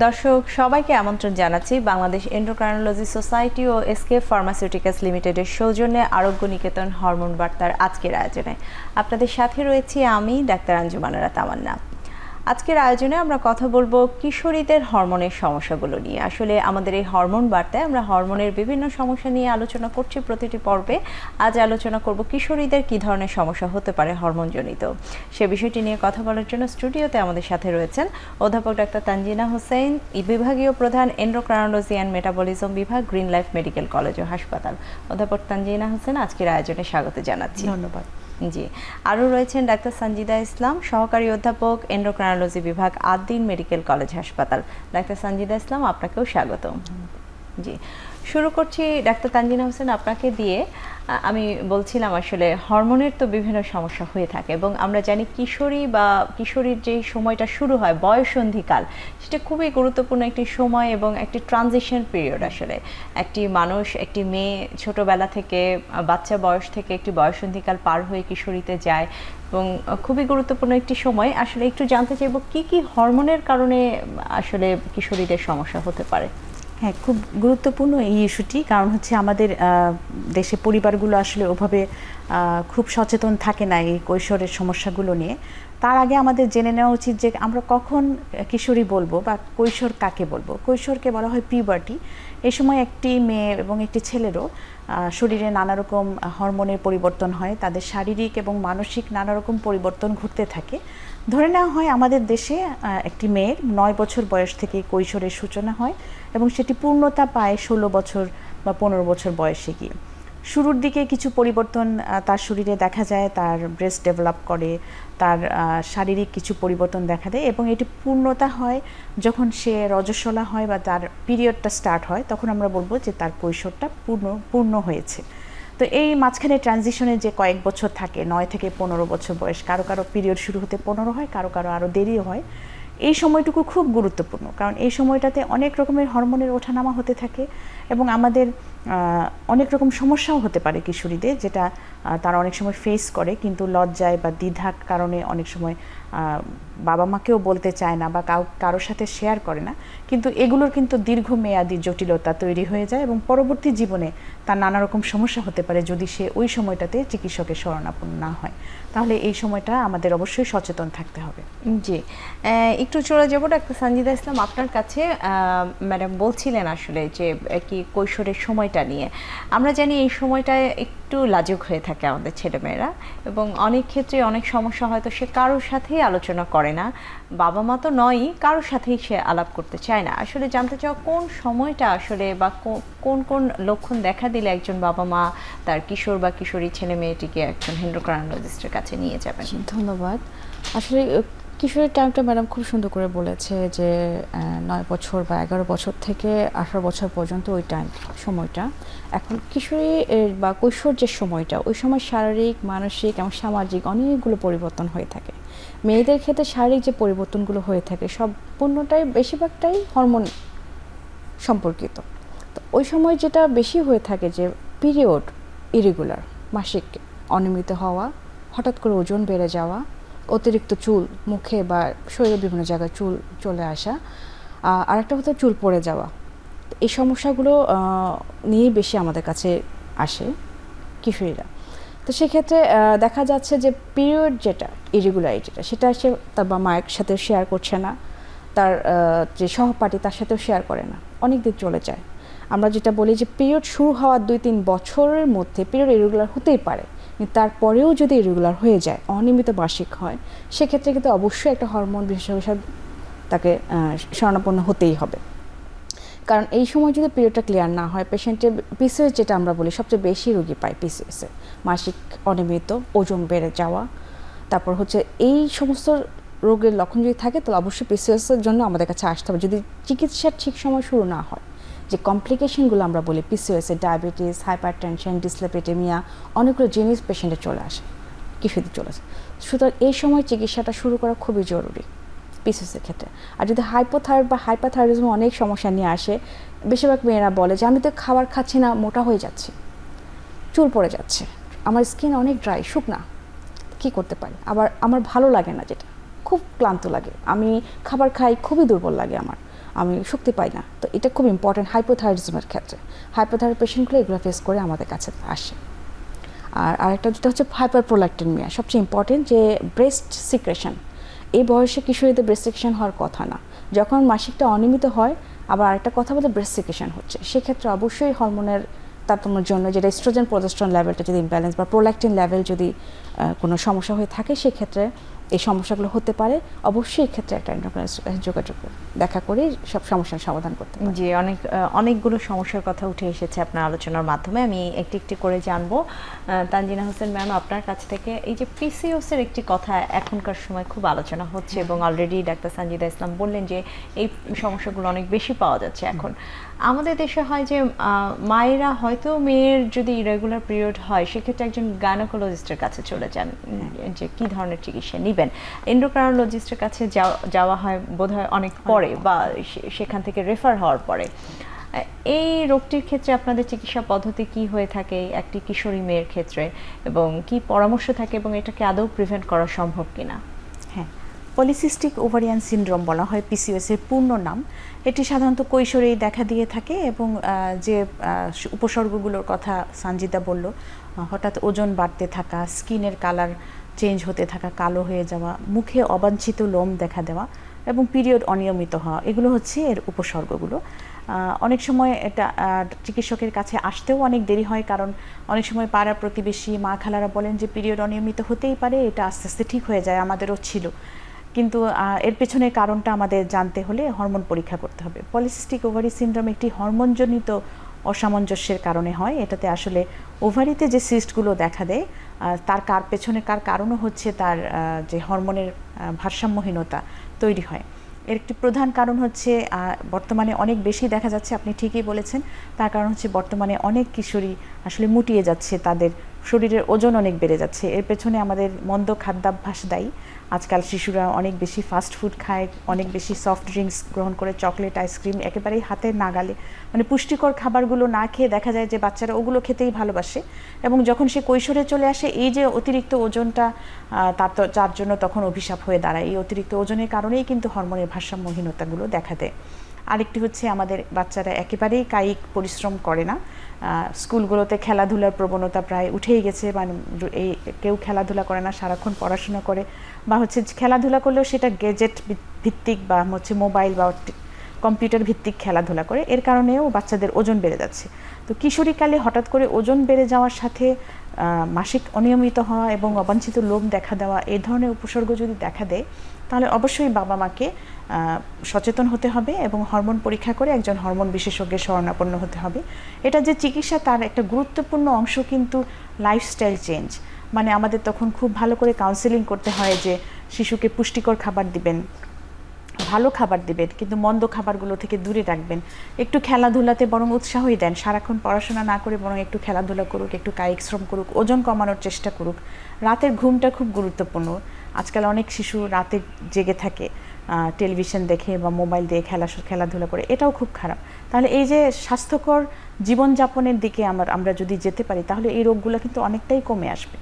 দর্শক সবাইকে আমন্ত্রণ জানাচ্ছি বাংলাদেশ এন্ডোক্রাইনোলজি সোসাইটি ও এসকে ফার্মাসিউটিক্যালস লিমিটেডের সৌজন্যে আরোগ্য নিকেতন হরমোন বার্তার আজকের আয়োজনে আপনাদের সাথে রয়েছি আমি ডাক্তার আঞ্জুমানারা তামান্না। আজকের আয়োজনে আমরা কথা বলবো কিশোরীদের হরমোনের সমস্যাগুলো নিয়ে। আসলে আমাদের এই হরমোন বার্তায় আমরা হরমোনের বিভিন্ন সমস্যা নিয়ে আলোচনা করছি প্রতিটি পর্বে। আজ আলোচনা করব কিশোরীদের কী ধরনের সমস্যা হতে পারে হরমোনজনিত। সে বিষয়টি নিয়ে কথা বলার জন্য স্টুডিওতে আমাদের সাথে রয়েছেন অধ্যাপক ডাক্তার তানজিনা হোসেন, বিভাগীয় প্রধান এন্ডোক্রাইনোলজি অ্যান্ড মেটাবলিজম বিভাগ, গ্রিন লাইফ মেডিকেল কলেজ ও হাসপাতাল। অধ্যাপক তানজিনা হোসেন, আজকের আয়োজনে স্বাগত জানাচ্ছি। ধন্যবাদ। জি, আরও রয়েছেন ডাক্তার সঞ্জিদা ইসলাম, সহকারী অধ্যাপক এন্ডোক্রাইনোলজি বিভাগ, আদ্দিন মেডিকেল কলেজ হাসপাতাল। ডাক্তার সঞ্জিদা ইসলাম, আপনাকেও স্বাগত। জি, শুরু করছি ডাক্তার তানজিনা হোসেন আপনাকে দিয়ে। আমি বলছিলাম আসলে হরমোনের তো বিভিন্ন সমস্যা হয়ে থাকে এবং আমরা জানি কিশোরী বা কিশোরীর যে সময়টা শুরু হয় বয়ঃসন্ধিকাল, সেটা খুবই গুরুত্বপূর্ণ একটি সময় এবং একটি ট্রানজিশন পিরিয়ড। আসলে একটি মানুষ, একটি মেয়ে ছোটবেলা থেকে বাচ্চা বয়স থেকে একটি বয়ঃসন্ধিকাল পার হয়ে কিশোরীতে যায় এবং খুবই গুরুত্বপূর্ণ একটি সময়। আসলে একটু জানতে চাইব কি কি হরমোনের কারণে আসলে কিশোরীদের সমস্যা হতে পারে। হ্যাঁ, খুব গুরুত্বপূর্ণ এই ইস্যুটি, কারণ হচ্ছে আমাদের দেশে পরিবারগুলো আসলে ওভাবে খুব সচেতন থাকে না এই কৈশোরের সমস্যাগুলো নিয়ে। তার আগে আমাদের জেনে নেওয়া উচিত যে আমরা কখন কিশোরী বলবো বা কৈশোর কাকে বলবো। কৈশোরকে বলা হয় পিউবার্টি। এই সময় একটি মেয়ে এবং একটি ছেলেরও শরীরে নানা রকম হরমোনের পরিবর্তন হয়, তাদের শারীরিক এবং মানসিক নানা রকম পরিবর্তন ঘটতে থাকে। ধরে নেওয়া হয় আমাদের দেশে একটি মেয়ের 9 বছর বয়স থেকে কৈশোরের সূচনা হয় এবং সেটি পূর্ণতা পায় 16 বছর বা 15 বছর বয়সে গিয়ে। শুরুর দিকে কিছু পরিবর্তন তার শরীরে দেখা যায়, তার ব্রেস্ট ডেভেলপ করে, তার শারীরিক কিছু পরিবর্তন দেখা দেয় এবং এটি পূর্ণতা হয় যখন সে রজস্বলা হয় বা তার পিরিয়ডটা স্টার্ট হয়, তখন আমরা বলবো যে তার কৈশোরটা পূর্ণ হয়েছে। তো এই মাঝখানে ট্রানজিশনে যে কয়েক বছর থাকে, 9 থেকে 15 বছর বয়স, কারো কারো পিরিয়ড শুরু হতে 15 হয়, কারো কারো আরও দেরিও হয়। এই সময়টুকু খুব গুরুত্বপূর্ণ, কারণ এই সময়টাতে অনেক রকমের হরমোনের ওঠানামা হতে থাকে এবং আমাদের অনেক রকম সমস্যাও হতে পারে কিশোরীদের, যেটা তারা অনেক সময় ফেস করে, কিন্তু লজ্জায় বা দ্বিধার কারণে অনেক সময় বাবা মাকেও বলতে চায় না বা কারোর সাথে শেয়ার করে না। কিন্তু এগুলোর কিন্তু দীর্ঘমেয়াদী জটিলতা তৈরি হয়ে যায় এবং পরবর্তী জীবনে তার নানা রকম সমস্যা হতে পারে যদি সে ওই সময়টাতে চিকিৎসকের শরণাপন্ন না হয়। তাহলে এই সময়টা আমাদের অবশ্যই সচেতন থাকতে হবে। জি, একটু চলে যাবো ডাক্তার সঞ্জিদা ইসলাম আপনার কাছে। ম্যাডাম বলছিলেন আসলে যে কি কৈশোরের সময়টা নিয়ে। আমরা জানি এই সময়টায় একটু লাজুক হয়ে থাকে আমাদের ছেলেমেয়েরা এবং অনেক ক্ষেত্রে অনেক সমস্যা হয়তো সে কারোর সাথেই আলোচনা করে না, বাবা মা তো নয়ই, কারোর সাথেই সে আলাপ করতে চায় না। আসলে জানতে চাও কোন সময়টা আসলে বা কোন কোন লক্ষণ দেখা দিলে একজন বাবা মা তার কিশোর বা কিশোরী ছেলে মেয়েটিকে একজন এন্ডোক্রাইনোলজিস্টের কাছে নিয়ে যাবেন। ধন্যবাদ। আসলে কিশোরের টাইমটা ম্যাডাম খুব সুন্দর করে বলেছে যে 9 বছর বা 11 বছর থেকে 18 বছর পর্যন্ত ওই সময়টা। এখন কিশোরী বা কৈশোর যে সময়টা, ওই সময় শারীরিক, মানসিক এবং সামাজিক অনেকগুলো পরিবর্তন হয়ে থাকে। মেয়েদের ক্ষেত্রে শারীরিক যে পরিবর্তনগুলো হয়ে থাকে সম্পূর্ণটাই বেশিরভাগটাই হরমোন সম্পর্কিত। তো ওই সময় যেটা বেশি হয়ে থাকে যে পিরিয়ড ইরেগুলার, মাসিক অনিয়মিত হওয়া, হঠাৎ করে ওজন বেড়ে যাওয়া, অতিরিক্ত চুল মুখে বা শরীরের বিভিন্ন জায়গায় চুল চলে আসা, আর একটা হচ্ছে চুল পড়ে যাওয়া। এই সমস্যাগুলো নিয়েই বেশি আমাদের কাছে আসে কিশোরীরা। তো সেক্ষেত্রে দেখা যাচ্ছে যে পিরিয়ড যেটা ইরেগুলারিটিটা, সেটা সে তার বা মায়ের সাথে শেয়ার করছে না, তার যে সহপাঠী তার সাথেও শেয়ার করে না, অনেক দিন চলে যায়। আমরা যেটা বলি যে পিরিয়ড শুরু হওয়ার 2-3 বছরের মধ্যে পিরিয়ড ইরেগুলার হতেই পারে, কিন্তু তারপরেও যদি ইরেগুলার হয়ে যায়, অনিয়মিত মাসিক হয়, সেক্ষেত্রে কিন্তু অবশ্যই একটা হরমোন বিশেষজ্ঞ তাকে শরণাপন্ন হতেই হবে। কারণ এই সময় যদি পিরিয়ডটা ক্লিয়ার না হয়, পেশেন্টের পিসিওএস যেটা আমরা বলি সবচেয়ে বেশি রোগী পায় পিসিওএসে, মাসিক অনিয়মিত, ওজন বেড়ে যাওয়া, তারপর হচ্ছে এই সমস্ত রোগের লক্ষণ যদি থাকে তাহলে অবশ্যই পিসিওএসের জন্য আমাদের কাছে আসতে হবে যদি চিকিৎসার ঠিক সময় শুরু না হয়। যে কমপ্লিকেশনগুলো আমরা বলি পিসিওএসে, ডায়াবেটিস, হাইপারটেনশন, ডিসলিপিডেমিয়া, অনেকগুলো জিনিস পেশেন্টে চলে আসে, কিশোরীদের চলে আসে। সুতরাং এই সময় চিকিৎসাটা শুরু করা খুবই জরুরি পিসিওএসের ক্ষেত্রে। আর যদি হাইপোথাইরয়েড বা হাইপারথাইরয়েডিজম অনেক সমস্যা নিয়ে আসে, বেশিরভাগ মেয়েরা বলে যে আমি তো খাবার খাচ্ছি না, মোটা হয়ে যাচ্ছি, চুল পড়ে যাচ্ছে, আমার স্কিন অনেক ড্রাই, শুকনা, কী করতে পারি? আবার আমার ভালো লাগে না, যেটা খুব ক্লান্ত লাগে, আমি খাবার খাই খুবই দুর্বল লাগে, আমি শক্তি পাই না। তো এটা খুব ইম্পর্টেন্ট হাইপোথাইরয়েডিজমের ক্ষেত্রে। হাইপোথাইরয়েড পেশেন্টগুলো এগুলো ফেস করে আমাদের কাছে আসে। আর আরেকটা যেটা হচ্ছে হাইপারপ্রোল্যাক্টিনিমিয়া, সবচেয়ে ইম্পর্টেন্ট যে ব্রেস্ট সিক্রেশন। এই বয়সে কিশোরীদের ব্রেস্ট সিক্রেশন হওয়ার কথা না, যখন মাসিকটা অনিয়মিত হয় আবার আরেকটা কথা বলতে ব্রেস্ট সিক্রেশন হচ্ছে, সেক্ষেত্রে অবশ্যই হরমোনের তারতম্যের জন্য যেটা এস্ট্রোজেন প্রজেস্টেরন লেভেলটা যদি ইমব্যালেন্স বা প্রোল্যাক্টিন লেভেল যদি কোনো সমস্যা হয়ে থাকে, সেক্ষেত্রে এই সমস্যাগুলো হতে পারে। অবশ্যই এক্ষেত্রে একটা এন্ডোক্রাইনোলজিস্ট যোগাযোগ দেখা করে সব সমস্যার সমাধান করতে পারে। জি, অনেকগুলো সমস্যার কথা উঠে এসেছে আপনার আলোচনার মাধ্যমে। আমি একটি একটি করে জানবো। তানজিনা হোসেন ম্যাম, আপনার কাছ থেকে এই যে পিসিওএস এর একটি কথা এখনকার সময় খুব আলোচনা হচ্ছে এবং অলরেডি ডাক্তার সানজিদা ইসলাম বললেন যে এই সমস্যাগুলো অনেক বেশি পাওয়া যাচ্ছে এখন। আমাদের দেশে হয় যে মায়েরা হয়তো মেয়ের যদি ইরেগুলার পিরিয়ড হয় সেক্ষেত্রে একজন গাইনোকোলজিস্টের কাছে চলে যান যে কী ধরনের চিকিৎসা নেবেন। এন্ডোক্রাইনোলজিস্টের কাছে যাওয়া হয় বোধহয় অনেক পরে বা সেখান থেকে রেফার হওয়ার পরে। এই রোগটির ক্ষেত্রে আপনাদের চিকিৎসা পদ্ধতি কি হয়ে থাকে একটি কিশোরী মেয়ের ক্ষেত্রে, এবং কি পরামর্শ থাকে, এবং এটাকে আদৌ প্রিভেন্ট করা সম্ভব কিনা? হ্যাঁ, পলিসিস্টিক ওভারিয়ান সিনড্রোম বলা হয় পিসিওএস এর পূর্ণ নাম। এটি সাধারণত কৈশোরেই দেখা দিয়ে থাকে এবং যে উপসর্গগুলোর কথা সানজিদা বলল, হঠাৎ ওজন বাড়তে থাকা, স্কিনের কালার চেঞ্জ হতে থাকা, কালো হয়ে যাওয়া, মুখে অবাঞ্ছিত লোম দেখা দেওয়া এবং পিরিয়ড অনিয়মিত হওয়া, এগুলো হচ্ছে এর উপসর্গগুলো। অনেক সময় এটা চিকিৎসকের কাছে আসতেও অনেক দেরি হয়, কারণ অনেক সময় পাড়া প্রতিবেশী মা খালারা বলেন যে পিরিয়ড অনিয়মিত হতেই পারে, এটা আস্তে আস্তে ঠিক হয়ে যায়, আমাদেরও ছিল। কিন্তু এর পেছনে কারণটা আমাদের জানতে হলে হরমোন পরীক্ষা করতে হবে। পলিসিস্টিক ওভারি সিনড্রোম একটি হরমোনজনিত অসামঞ্জস্যের কারণে হয়। এটাতে আসলে ওভারিতে যে সিস্টগুলো দেখা দেয় তার পেছনে কারণও হচ্ছে তার যে হরমোনের ভারসাম্যহীনতা তৈরি হয়। এর একটি প্রধান কারণ হচ্ছে বর্তমানে অনেক বেশি দেখা যাচ্ছে, আপনি ঠিকই বলেছেন, তার কারণ হচ্ছে বর্তমানে অনেক কিশোরী আসলে মুটিয়ে যাচ্ছে, তাদের শরীরের ওজন অনেক বেড়ে যাচ্ছে। এর পেছনে আমাদের মন্দ খাদ্যাভ্যাস দায়ী। আজকাল শিশুরা অনেক বেশি ফাস্ট ফুড খায়, অনেক বেশি সফট ড্রিঙ্কস গ্রহণ করে, চকলেট, আইসক্রিম একেবারেই হাতের নাগালে, মানে পুষ্টিকর খাবারগুলো না খেয়ে দেখা যায় যে বাচ্চারা ওগুলো খেতেই ভালোবাসে। এবং যখন সে কৈশোরে চলে আসে, এই যে অতিরিক্ত ওজনটা যার জন্য তখন অভিশাপ হয়ে দাঁড়ায়। এই অতিরিক্ত ওজনের কারণেই কিন্তু হরমোনের ভারসাম্যহীনতাগুলো দেখা দেয়। আরেকটি হচ্ছে আমাদের বাচ্চারা একেবারেই কায়িক পরিশ্রম করে না। স্কুলগুলোতে খেলাধুলার প্রবণতা প্রায় উঠেই গেছে, মানে কেউ খেলাধুলা করে না, সারাক্ষণ পড়াশোনা করে, বা হচ্ছে খেলাধুলা করলেও সেটা গ্যাজেট ভিত্তিক বা হচ্ছে মোবাইল বা কম্পিউটার ভিত্তিক খেলাধুলা করে। এর কারণেও বাচ্চাদের ওজন বেড়ে যাচ্ছে। তো কিশোরীকালে হঠাৎ করে ওজন বেড়ে যাওয়ার সাথে মাসিক অনিয়মিত হওয়া এবং অবাঞ্ছিত লোম দেখা দেওয়া, এই ধরনের উপসর্গ যদি দেখা দেয়, তাহলে অবশ্যই বাবা মাকে সচেতন হতে হবে এবং হরমোন পরীক্ষা করে একজন হরমোন বিশেষজ্ঞের শরণাপন্ন হতে হবে। এটা যে চিকিৎসা, তার একটা গুরুত্বপূর্ণ অংশ কিন্তু লাইফস্টাইল চেঞ্জ। মানে আমাদের তখন খুব ভালো করে কাউন্সেলিং করতে হয় যে শিশুকে পুষ্টিকর খাবার দিবেন, ভালো খাবার দিবেন, কিন্তু মন্দ খাবারগুলো থেকে দূরে রাখবেন। একটু খেলাধুলাতে বরং উৎসাহই দেন, সারাক্ষণ পড়াশোনা না করে বরং একটু খেলাধুলা করুক, একটু কায়িক শ্রম করুক, ওজন কমানোর চেষ্টা করুক। রাতের ঘুমটা খুব গুরুত্বপূর্ণ। আজকাল অনেক শিশু রাতে জেগে থাকে, টেলিভিশন দেখে বা মোবাইল দিয়ে খেলাধুলা করে, এটাও খুব খারাপ। তাহলে এই যে স্বাস্থ্যকর জীবনযাপনের দিকে আমরা যদি যেতে পারি, তাহলে এই রোগগুলো কিন্তু অনেকটাই কমে আসবে।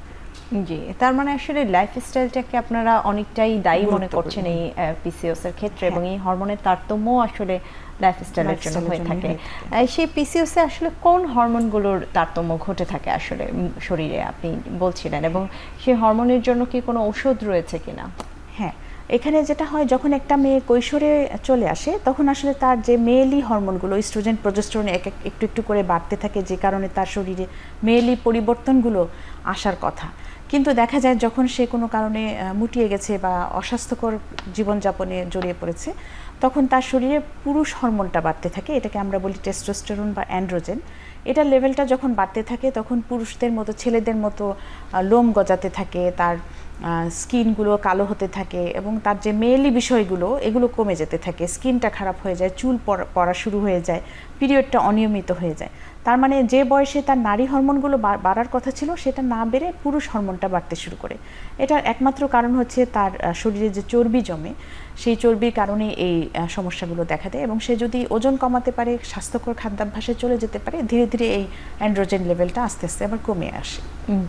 জি, তার মানে আসলে লাইফস্টাইলটাকে আপনারা অনেকটাই দায়ী মনে করছেন এই পিসিওএস এর ক্ষেত্রে, এবং এই হরমোনের তারতম্য আসলে লাইফস্টাইলের জন্য হয়ে থাকে। সেই পিসিওএস এ আসলে কোন হরমোনগুলোর তারতম্য ঘটে থাকে আসলে শরীরে আপনি বলছিলেন, এবং সেই হরমোনের জন্য কি কোনো ওষুধ রয়েছে কিনা? হ্যাঁ, এখানে যেটা হয়, যখন একটা মেয়ে কৈশোরে চলে আসে, তখন আসলে তার যে মেয়েলি হরমোনগুলো ইস্ট্রোজেন প্রজেস্টেরন একটু একটু করে বাড়তে থাকে, যে কারণে তার শরীরে মেয়েলি পরিবর্তনগুলো আসার কথা। কিন্তু দেখা যায় যখন সে কোনো কারণে মুটিয়ে গেছে বা অস্বাস্থ্যকর জীবনযাপনে জড়িয়ে পড়েছে, তখন তার শরীরে পুরুষ হরমোনটা বাড়তে থাকে। এটাকে আমরা বলি টেস্টোস্টেরন বা অ্যান্ড্রোজেন। এটার লেভেলটা যখন বাড়তে থাকে, তখন পুরুষদের মতো ছেলেদের মতো লোম গজাতে থাকে, তার স্কিনগুলো কালো হতে থাকে এবং তার যে মেয়েলি বিষয়গুলো এগুলো কমে যেতে থাকে, স্কিনটা খারাপ হয়ে যায়, চুল পড়া শুরু হয়ে যায়, পিরিয়ডটা অনিয়মিত হয়ে যায়। তার মানে যে বয়সে তার নারী হরমোনগুলো বাড়ার কথা ছিল, সেটা না বেড়ে পুরুষ হরমোনটা বাড়তে শুরু করে। এটার একমাত্র কারণ হচ্ছে তার শরীরে যে চর্বি জমে, সেই চর্বির কারণে এই সমস্যাগুলো দেখা দেয়। এবং সে যদি ওজন কমাতে পারে, স্বাস্থ্যকর খাদ্যাভ্যাসে চলে যেতে পারে, ধীরে ধীরে এই অ্যান্ড্রোজেন লেভেলটা আস্তে আস্তে আবার কমে আসে।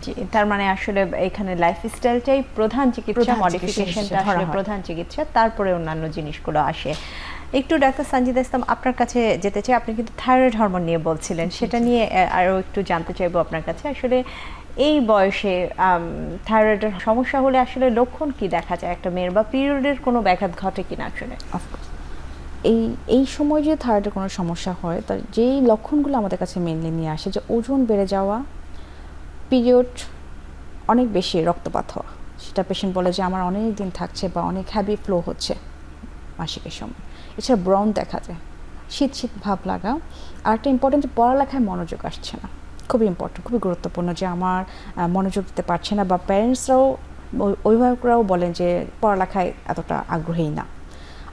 জি, তার মানে আসলে এখানে লাইফস্টাইলটাই প্রধান চিকিৎসা, মডিফিকেশনটা আসলে প্রধান চিকিৎসা, তারপরে অন্যান্য জিনিসগুলো আসে। একটু ডাক্তার সঞ্জিদা ইসলাম আপনার কাছে যেতে চাই, আপনি কিন্তু থাইরয়েড হরমোন নিয়ে বলছিলেন, সেটা নিয়ে আরও একটু জানতে চাইবো আপনার কাছে। আসলে এই বয়সে থাইরয়েডের সমস্যা হলে আসলে লক্ষণ কি দেখা যায় একটা মেয়ের, বা পিরিয়ডের কোনো ব্যাঘাত ঘটে কিনা আসলে? এই সময় যে থাইরয়েডের কোনো সমস্যা হয়, তার যেই লক্ষণগুলো আমাদের কাছে মেনলি নিয়ে আসে, যে ওজন বেড়ে যাওয়া, পিরিয়ড অনেক বেশি রক্তপাত হওয়া, সেটা পেশেন্ট বলে যে আমার অনেক দিন থাকছে বা অনেক হ্যাভি ফ্লো হচ্ছে মাসিকের সময়। এছাড়া ব্রণ দেখা যায়, শীত শীত ভাব লাগা। আর একটা ইম্পর্টেন্ট, পড়ালেখায় মনোযোগ আসছে না, খুবই ইম্পর্টেন্ট, খুবই গুরুত্বপূর্ণ যে আমার মনোযোগ দিতে পারছে না, বা প্যারেন্টসরাও, অভিভাবকরাও বলেন যে পড়ালেখায় এতটা আগ্রহী না।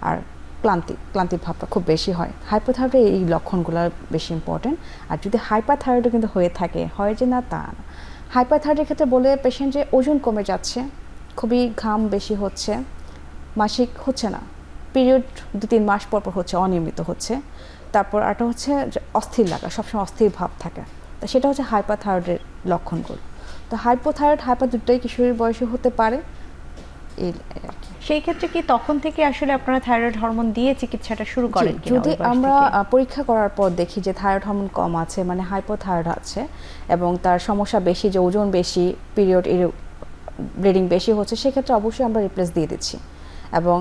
আর ক্লান্তির ভাবটা খুব বেশি হয়। হাইপোথাইরয়েডে এই লক্ষণগুলো বেশি ইম্পর্টেন্ট। আর যদি হাইপারথাইরয়েডও কিন্তু হয়ে থাকে, হয় যে না তা না। হাইপারথাইরয়েডের ক্ষেত্রে বলে পেশেন্ট যে ওজন কমে যাচ্ছে, খুবই ঘাম বেশি হচ্ছে, মাসিক হচ্ছে না, পিরিয়ড 2-3 মাস পর পর হচ্ছে, অনিয়মিত হচ্ছে। তারপর আরটা হচ্ছে যে অস্থির লাগা, সবসময় অস্থির ভাব থাকে, তো সেটা হচ্ছে হাইপারথাইরয়েডের লক্ষণগুলো। তো হাইপোথাইরয়েড, হাইপার দুটোই কিশোরীর বয়সে হতে পারে। এই আর কি। সেই ক্ষেত্রে কি তখন থেকে আসলে আপনারা থাইরয়েড হরমোন দিয়ে চিকিৎসাটা শুরু করেন কিনা? যদি ওই বয়স আমরা থেকে? পরীক্ষা করার পর দেখি যে থাইরয়েড হরমোন কম আছে, মানে হাইপোথাইরয়েড আছে, এবং তার সমস্যা বেশি, যে ওজন বেশি, পিরিয়ড ব্লিডিং বেশি হচ্ছে, সেক্ষেত্রে অবশ্যই আমরা রিপ্লেস দিয়ে দিচ্ছি। এবং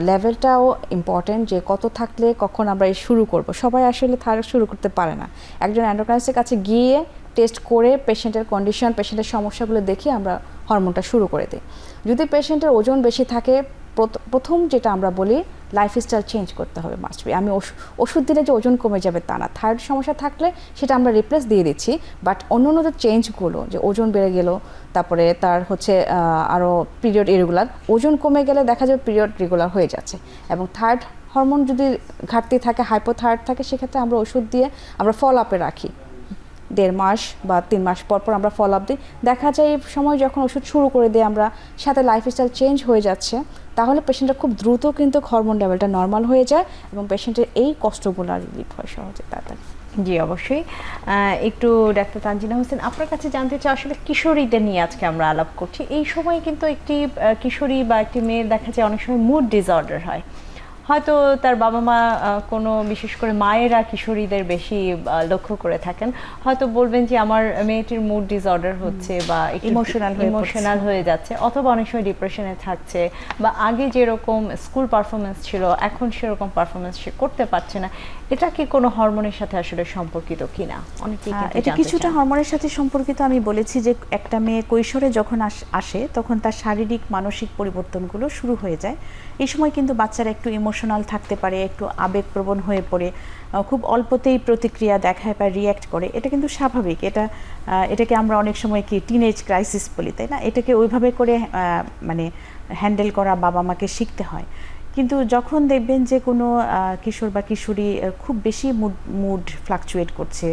লেভেলটাও ইম্পর্টেন্ট, যে কত থাকলে কখন আমরা শুরু করব। সবাই আসলে থাইরয়েড শুরু করতে পারে না। একজন এন্ডোক্রাইনিস্টের কাছে গিয়ে টেস্ট করে পেশেন্টের কন্ডিশন, পেশেন্টের সমস্যাগুলো দেখে আমরা হরমোনটা শুরু করে দিই। যদি পেশেন্টের ওজন বেশি থাকে, প্রথম যেটা আমরা বলি, লাইফস্টাইল চেঞ্জ করতে হবে মাস্ট বি। আমি ওষুধ দিলে যে ওজন কমে যাবে তা না, থাইরয়েড সমস্যা থাকলে সেটা আমরা রিপ্লেস দিয়ে দিচ্ছি। বাট অন্য যে চেঞ্জগুলো, যে ওজন বেড়ে গেল, তারপরে তার হচ্ছে আরও পিরিয়ড ইরেগুলার, ওজন কমে গেলে দেখা যাবে পিরিয়ড রেগুলার হয়ে যাচ্ছে। এবং থাইরয়েড হরমোন যদি ঘাটতি থাকে, হাইপোথাইরয়েড থাকে, সেক্ষেত্রে আমরা ওষুধ দিয়ে আমরা ফলো আপে রাখি। 1.5 মাস বা 3 মাস পর পর আমরা ফলো আপ দিই। দেখা যায় এই সময় যখন ওষুধ শুরু করে দিই আমরা, সাথে লাইফস্টাইল চেঞ্জ হয়ে যাচ্ছে, তাহলে পেশেন্টটা খুব দ্রুত কিন্তু হরমোন লেভেলটা নর্মাল হয়ে যায়, এবং পেশেন্টের এই কষ্টগুলো রিলিফ হয় সহজে তাড়াতাড়ি। জি অবশ্যই। একটু ডাক্তার তানজিনা হোসেন, আপনার কাছে জানতে চাই, আসলে কিশোরীদের নিয়ে আজকে আমরা আলাপ করছি। এই সময় কিন্তু একটি কিশোরী বা একটি মেয়ের দেখা যায় অনেক সময় মুড ডিসঅর্ডার হয়। হয়তো তার বাবা মা কোনো, বিশেষ করে মায়েরা কিশোরীদের বেশি লক্ষ্য করে থাকেন, হয়তো বলবেন যে আমার মেয়েটির মুড ডিসঅর্ডার হচ্ছে, বা ইমোশনাল হয়ে যাচ্ছে, অথবা অনেক সময় ডিপ্রেশনে থাকছে, বা আগে যেরকম স্কুল পারফরমেন্স ছিল এখন সেরকম পারফরমেন্স সে করতে পারছে না। এটা কি কোনো হরমোনের সাথে আসলে সম্পর্কিত কিনা? অনেকেই এটা কিছুটা হরমোনের সাথে সম্পর্কিত। আমি বলেছি যে একটা মেয়ে কৈশোরে যখন আসে, তখন তার শারীরিক মানসিক পরিবর্তনগুলো শুরু হয়ে যায়। এই সময় কিন্তু বাচ্চারা একটু ইমোশনাল থাকতে পারে, একটু আবেগপ্রবণ হয়ে পড়ে, খুব অল্পতেই প্রতিক্রিয়া দেখায় বা রিয়্যাক্ট করে। এটা কিন্তু স্বাভাবিক। এটাকে আমরা অনেক সময় কি টিনেজ ক্রাইসিস বলি, তাই না? এটাকে ওইভাবে করে মানে হ্যান্ডেল করা বাবা মাকে শিখতে হয়। কিন্তু যখন দেখবেন যে কোনো কিশোর বা কিশোরী খুব বেশি মুড ফ্লাকচুয়েট করছে,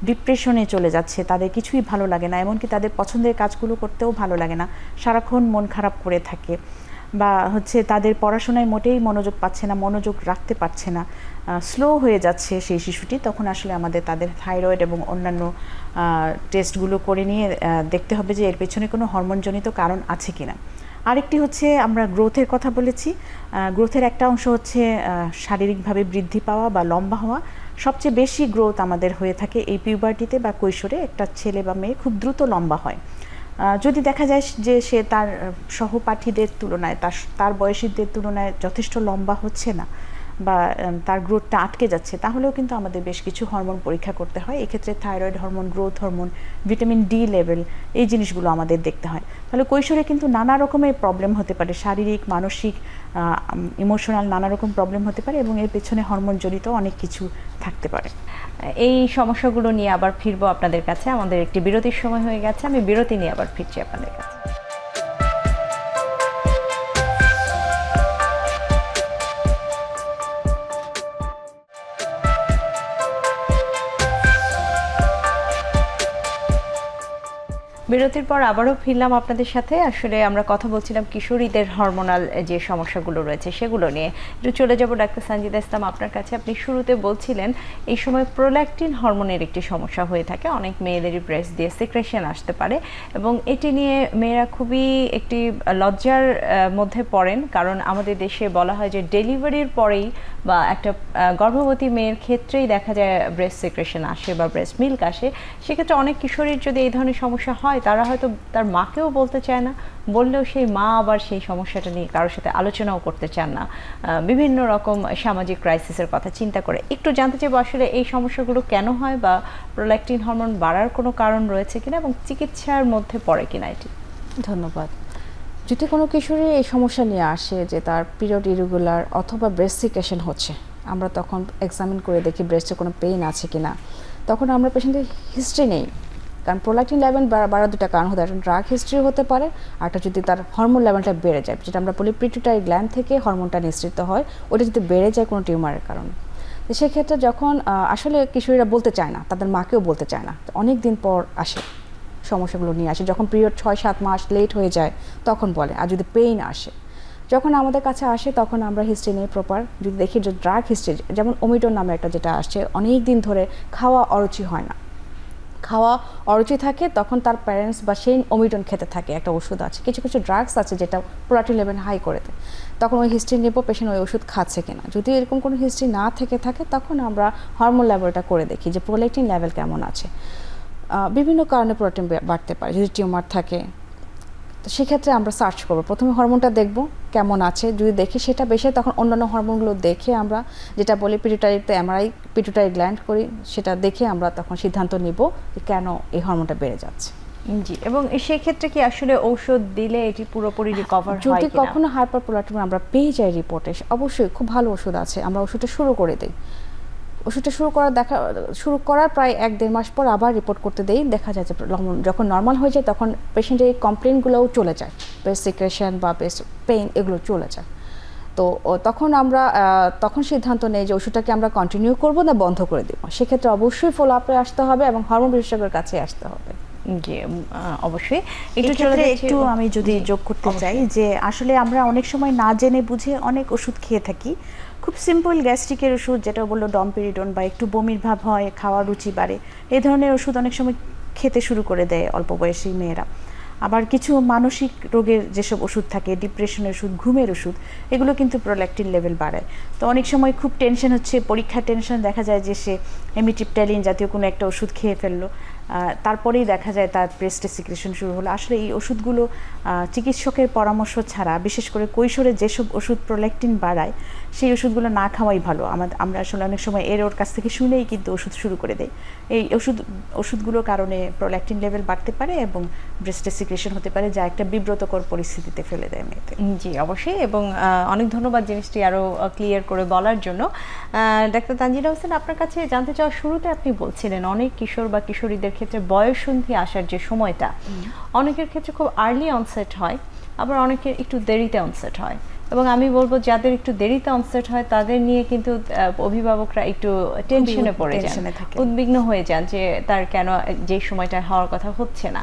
ডিপ্রেশনে চলে যাচ্ছে, তাদের কিছুই ভালো লাগে না, এমনকি তাদের পছন্দের কাজগুলো করতেও ভালো লাগে না, সারাক্ষণ মন খারাপ করে থাকে, বা হচ্ছে তাদের পড়াশোনায় মোটেই মনোযোগ পাচ্ছে না, মনোযোগ রাখতে পারছে না, স্লো হয়ে যাচ্ছে সেই শিশুটি, তখন আসলে আমাদের তাদের থাইরয়েড এবং অন্যান্য টেস্টগুলো করে নিয়ে দেখতে হবে যে এর পেছনে কোনো হরমোনজনিত কারণ আছে কিনা। আরেকটি হচ্ছে, আমরা গ্রোথের কথা বলেছি, গ্রোথের একটা অংশ হচ্ছে শারীরিকভাবে বৃদ্ধি পাওয়া বা লম্বা হওয়া। সবচেয়ে বেশি গ্রোথ আমাদের হয়ে থাকে এই পিউবার্টিতে বা কৈশোরে। একটা ছেলে বা মেয়ে খুব দ্রুত লম্বা হয়। যদি দেখা যায় যে সে তার সহপাঠীদের তুলনায়, তার বয়সীদের তুলনায় যথেষ্ট লম্বা হচ্ছে না, বা তার গ্রোথটা আটকে যাচ্ছে, তাহলেও কিন্তু আমাদের বেশ কিছু হরমোন পরীক্ষা করতে হয়। এক্ষেত্রে thyroid hormone, growth hormone, vitamin D level, এই জিনিসগুলো আমাদের দেখতে হয়। তাহলে কৈশোরে কিন্তু নানা রকমের প্রবলেম হতে পারে, শারীরিক, মানসিক, ইমোশনাল নানা রকম প্রবলেম হতে পারে, এবং এর পেছনে হরমোন জনিত অনেক কিছু থাকতে পারে। এই সমস্যাগুলো নিয়ে আবার ফিরবো আপনাদের কাছে। আমাদের একটি বিরতির সময় হয়ে গেছে, আমি বিরতি নিয়ে আবার ফিরছি আপনাদের কাছে। বিরতির পর আবারও ফিরলাম আপনাদের সাথে। আসলে আমরা কথা বলছিলাম কিশোরীদের হরমোনাল যে সমস্যাগুলো রয়েছে সেগুলো নিয়ে। একটু চলে যাব ডাক্তার সানজিদা ইসলাম আপনার কাছে। আপনি শুরুতে বলছিলেন এই সময় প্রোল্যাকটিন হরমোনের একটি সমস্যা হয়ে থাকে, অনেক মেয়েদেরই ব্রেস্ট দিয়ে সিক্রেশন আসতে পারে এবং এটি নিয়ে মেয়েরা খুবই একটি লজ্জার মধ্যে পড়েন, কারণ আমাদের দেশে বলা হয় যে ডেলিভারির পরেই বা একটা গর্ভবতী মেয়ের ক্ষেত্রেই দেখা যায় ব্রেস্ট সিক্রেশন আসে বা ব্রেস্ট মিল্ক আসে। সেক্ষেত্রে অনেক কিশোরীর যদি এই ধরনের সমস্যা হয় তারা হয়তো তার মাকেও বলতে চায় না, বললেও সেই মা আবার সেই সমস্যাটা নিয়ে কারোর সাথে আলোচনাও করতে চান না, বিভিন্ন রকম সামাজিক ক্রাইসিসের কথা চিন্তা করে। একটু জানতে চাইবো আসলে এই সমস্যাগুলো কেন হয় বা প্রোল্যাকটিন হরমোন বাড়ার কোনো কারণ রয়েছে কিনা এবং চিকিৎসার মধ্যে পড়ে কিনা এটি। ধন্যবাদ। যদি কোনো কিশোরী এই সমস্যা নিয়ে আসে যে তার পিরিয়ড ইরেগুলার অথবা ব্রেস্ট সিক্রেশন হচ্ছে, আমরা তখন এক্সামিন করে দেখি ব্রেস্টে কোনো পেইন আছে কি না। তখন আমরা পেশেন্টের হিস্ট্রি নেই, কারণ প্রোল্যাকটিন লেভেল বাড়ার দুটা কারণ হতে পারে, ড্রাগ হিস্ট্রি হতে পারে, আরটা যদি তার হরমোন লেভেলটা বেড়ে যায়, যেটা আমরা বলি পিটুইটারি গ্ল্যান্ড থেকে হরমোনটা নিঃসৃত হয়, ওটা যদি বেড়ে যায় কোনো টিউমারের কারণে। তো সেক্ষেত্রে যখন আসলে কিশোরীরা বলতে চায় না, তাদের মাকেও বলতে চায় না, অনেক দিন পর আসে সমস্যাগুলো নিয়ে আসে, যখন পিরিয়ড 6-7 মাস লেট হয়ে যায় তখন বলে। আর যদি পেইন আসে, যখন আমাদের কাছে আসে তখন আমরা হিস্ট্রি নিয়ে প্রপার যদি দেখি যে ড্রাগ হিস্ট্রি, যেমন ওমিটোন নামে একটা যেটা আসছে, অনেক দিন ধরে খাওয়া অরুচি হয় না, খাওয়া অরুচি থাকে, তখন তার প্যারেন্টস বা সেই ওমিটোন খেতে থাকে, একটা ওষুধ আছে, কিছু কিছু ড্রাগস আছে যেটা প্রোল্যাকটিন লেভেল হাই করে দেয়, তখন ওই হিস্ট্রি নেব পেশেন্ট ওই ওষুধ খাচ্ছে কিনা। যদি এরকম কোনো হিস্ট্রি না থেকে থাকে তখন আমরা হরমোন লেভেলটা করে দেখি যে প্রোল্যাকটিন লেভেল কেমন আছে। বিভিন্ন কারণে প্রোল্যাকটিন বাড়তে পারে, যদি টিউমার থাকে তো সেক্ষেত্রে আমরা সার্চ করব, প্রথমে হরমোনটা দেখব কেমন আছে, যদি দেখি সেটা বেশি তখন অন্যান্য হরমোনগুলো দেখে আমরা যেটা বলি পিটুইটারিতে এমআরআই পিটুইটারি গ্ল্যান্ড করি, সেটা দেখে আমরা তখন সিদ্ধান্ত নিব যে কেন এই হরমোনটা বেড়ে যাচ্ছে। জি, এবং সেই ক্ষেত্রে কি আসলে ঔষধ দিলে এটি পুরোপুরি রিকভার হয় যদি কিনা? কখনো হাইপারপ্রোল্যাকটিন আমরা পেয়ে যাই রিপোর্টে, অবশ্যই খুব ভালো ওষুধ আছে, আমরা ওষুধটা শুরু করে দিই। ওষুধটা শুরু করার প্রায় 1-1.5 মাস পর আবার রিপোর্ট করতে দেই, দেখা যায় যে যখন নর্মাল হয়ে যায় তখন পেশেন্টের এই কমপ্লেনগুলোও চলে যায়, ব্রেস্ট সিক্রেশন বা ব্রেস্ট পেইন এগুলো চলে যায়। তো তখন আমরা তখন সিদ্ধান্ত নেই যে ওষুধটাকে আমরা কন্টিনিউ করব না বন্ধ করে দেবো। সেক্ষেত্রে অবশ্যই ফলো আপে আসতে হবে এবং হরমোন বিশেষজ্ঞের কাছে আসতে হবে। জি, অবশ্যই। একটু আমি যদি যোগ করতে চাই যে আসলে আমরা অনেক সময় না জেনে বুঝে অনেক ওষুধ খেয়ে থাকি, খুব সিম্পল গ্যাস্ট্রিকের ওষুধ যেটা বললো ডমপেরিডন, বা একটু বমির ভাব হয়, খাওয়ার রুচি বাড়ে, এই ধরনের ওষুধ অনেক সময় খেতে শুরু করে দেয় অল্প বয়সী মেয়েরা। আবার কিছু মানসিক রোগের যেসব ওষুধ থাকে, ডিপ্রেশনের ওষুধ, ঘুমের ওষুধ, এগুলো কিন্তু প্রোল্যাকটিন লেভেল বাড়ায়। তো অনেক সময় খুব টেনশন হচ্ছে, পরীক্ষার টেনশন, দেখা যায় যে সে এমিট্রিপটাইলিন জাতীয় কোনো একটা ওষুধ খেয়ে ফেললো, তারপরেই দেখা যায় তার ব্রেস্টে সিক্রেশন শুরু হলো। আসলে এই ওষুধগুলো চিকিৎসকের পরামর্শ ছাড়া, বিশেষ করে কৈশোরে যেসব ওষুধ প্রোল্যাকটিন বাড়ায় সেই ওষুধগুলো না খাওয়াই ভালো। আমরা আসলে অনেক সময় ওর কাছ থেকে শুনেই কিন্তু ওষুধ শুরু করে দেয়। এই ওষুধগুলোর কারণে প্রোল্যাকটিন লেভেল বাড়তে পারে এবং ব্রেস্টে সিক্রেশন হতে পারে, যা একটা বিব্রতকর পরিস্থিতিতে ফেলে দেয় মেয়েদের। জি, অবশ্যই, এবং অনেক ধন্যবাদ জিনিসটি আরও ক্লিয়ার করে বলার জন্য। ডাক্তার তানজিদা হোসেন, আপনার কাছে জানতে চাওয়া, শুরুতে আপনি বলছিলেন অনেক কিশোর বা কিশোরীদের ক্ষেত্রে বয়ঃসন্ধি আসার যে সময়টা, অনেকের ক্ষেত্রে খুব আর্লি অনসেট হয়, আবার অনেকের একটু দেরিতে অনসেট হয়, এবং আমি বলবো যাদের একটু দেরিতে অনসেট হয় তাদের নিয়ে কিন্তু অভিভাবকরা একটু টেনশনে পড়ে যান, উদ্বিগ্ন হয়ে যান যে তার কেন যে সময়টা হওয়ার কথা হচ্ছে না।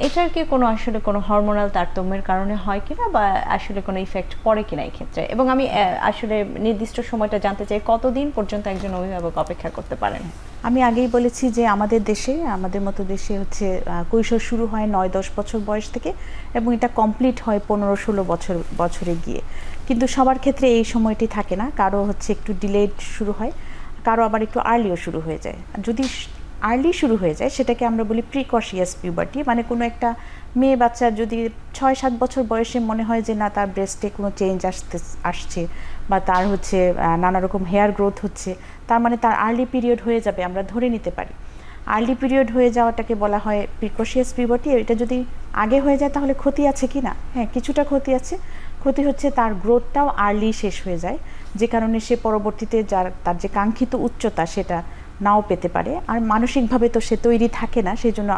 এটার কি কোনো আসলে কোনো হরমোনাল তারতম্যের কারণে হয় কিনা বা আসলে কোনো ইফেক্ট পড়ে কিনা এই ক্ষেত্রে? এবং আমি আসলে নির্দিষ্ট সময়টা জানতে চাই, কতদিন পর্যন্ত একজন অভিভাবক অপেক্ষা করতে পারেন? আমি আগেই বলেছি যে আমাদের মতো দেশে হচ্ছে কৈশোর শুরু হয় 9-10 বছর বয়স থেকে এবং এটা কমপ্লিট হয় 15-16 বছরে গিয়ে। কিন্তু সবার ক্ষেত্রে এই সময়টি থাকে না, কারো হচ্ছে একটু ডিলেড শুরু হয়, কারো আবার একটু আর্লিও শুরু হয়ে যায়। যদি আর্লি শুরু হয়ে যায় সেটাকে আমরা বলি প্রিকশিয়াস পিউবার্টি, মানে কোনো একটা মেয়ে বাচ্চার যদি 6-7 বছর বয়সে মনে হয় যে না তার ব্রেস্টে কোনো চেঞ্জ আসছে বা তার হচ্ছে নানা রকম হেয়ার গ্রোথ হচ্ছে, তার মানে তার আর্লি পিরিয়ড হয়ে যাবে, আমরা ধরে নিতে পারি। আর্লি পিরিয়ড হয়ে যাওয়াটাকে বলা হয় প্রিকশিয়াস পিউবার্টি। এটা যদি আগে হয়ে যায় তাহলে ক্ষতি আছে কি না? হ্যাঁ, কিছুটা ক্ষতি আছে। ক্ষতি হচ্ছে তার গ্রোথটাও আর্লি শেষ হয়ে যায়, যে কারণে সে পরবর্তীতে তার যে কাঙ্ক্ষিত উচ্চতা সেটা নাও পেতে পারে। আর মানসিকভাবে তো সে তৈরি থাকে না, সেই জন্য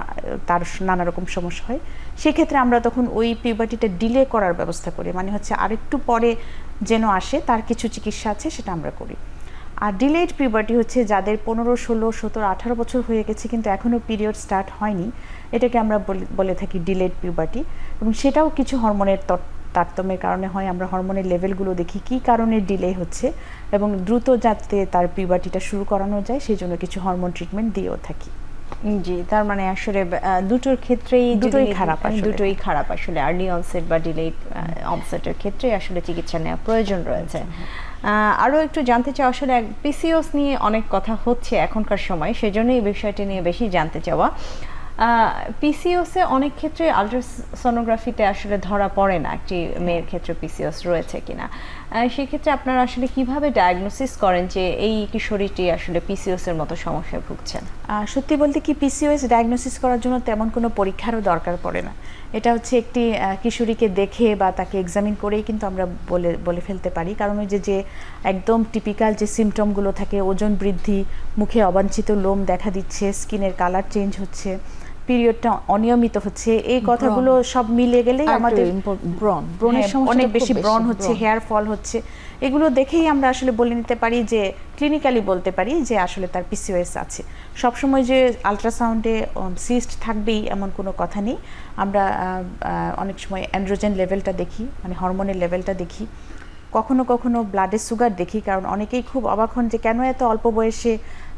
তার নানা রকম সমস্যা হয়। সেক্ষেত্রে আমরা তখন ওই পিউবার্টিটা ডিলে করার ব্যবস্থা করি, মানে হচ্ছে আরেকটু পরে যেন আসে তার কিছু চিকিৎসা আছে, সেটা আমরা করি। আর ডিলেড পিউবার্টি হচ্ছে যাদের 15, 16, 17, 18 বছর হয়ে গেছে কিন্তু এখনও পিরিয়ড স্টার্ট হয়নি, এটাকে আমরা বলে থাকি ডিলেড পিউবার্টি। এবং সেটাও কিছু হরমোনের তারতম্যের কারণে হয়। আমরা হরমোনের লেভেলগুলো দেখি কী কারণে ডিলে হচ্ছে এবং দ্রুত যাতে তার পিউবার্টিটা শুরু করানো যায় সেই জন্য কিছু হরমোন ট্রিটমেন্ট দিয়েও থাকি। জি, তার মানে আসলে দুটোর ক্ষেত্রেই দুটোই খারাপ আসলে। দুটোই খারাপ আসলে, আর্লি অনসেট বা ডিলেড অনসেটের ক্ষেত্রে আসলে চিকিৎসা নেওয়া প্রয়োজন রয়েছে। আরও একটু জানতে চাও, আসলে পিসিওএস নিয়ে অনেক কথা হচ্ছে এখনকার সময়, সেজন্য এই বিষয়টি নিয়ে বেশি জানতে চাওয়া। পিসিওসে অনেক ক্ষেত্রে আলট্রাসোনোগ্রাফিতে আসলে ধরা পড়ে না একটি মেয়ের ক্ষেত্রে পিসিওস রয়েছে কিনা। সেক্ষেত্রে আপনারা আসলে কিভাবে ডায়াগনোসিস করেন যে এই কিশোরীটি আসলে পিসিওস এর মতো সমস্যায় ভুগছেন? সত্যি বলতে কি পিসিওএস ডায়াগনোসিস করার জন্য তেমন কোনো পরীক্ষারও দরকার পড়ে না। এটা হচ্ছে একটি কিশোরীকে দেখে বা তাকে এক্সামিন করেই কিন্তু আমরা বলে ফেলতে পারি। কারণ ওই যে একদম টিপিক্যাল যে সিমটমগুলো থাকে, ওজন বৃদ্ধি, মুখে অবাঞ্ছিত লোম দেখা দিচ্ছে, স্কিনের কালার চেঞ্জ হচ্ছে, পিরিয়ডটা অনিয়মিত হচ্ছে, এই কথাগুলো সব মিলে গেলেই আমাদের অনেক বেশি ব্রণ হচ্ছে, হেয়ার ফল হচ্ছে, এগুলো দেখেই আমরা আসলে বলে নিতে পারি যে ক্লিনিক্যালি বলতে পারি যে আসলে তার পিসিওএস আছে। সবসময় যে আলট্রাসাউন্ডে সিস্ট থাকবেই এমন কোনো কথা নেই। আমরা অনেক সময় অ্যান্ড্রোজেন লেভেলটা দেখি, মানে হরমোনের লেভেলটা দেখি, কখনো কখনো ব্লাডের সুগার দেখি। কারণ অনেকেই খুব অবাক হন যে কেন এত অল্প বয়সে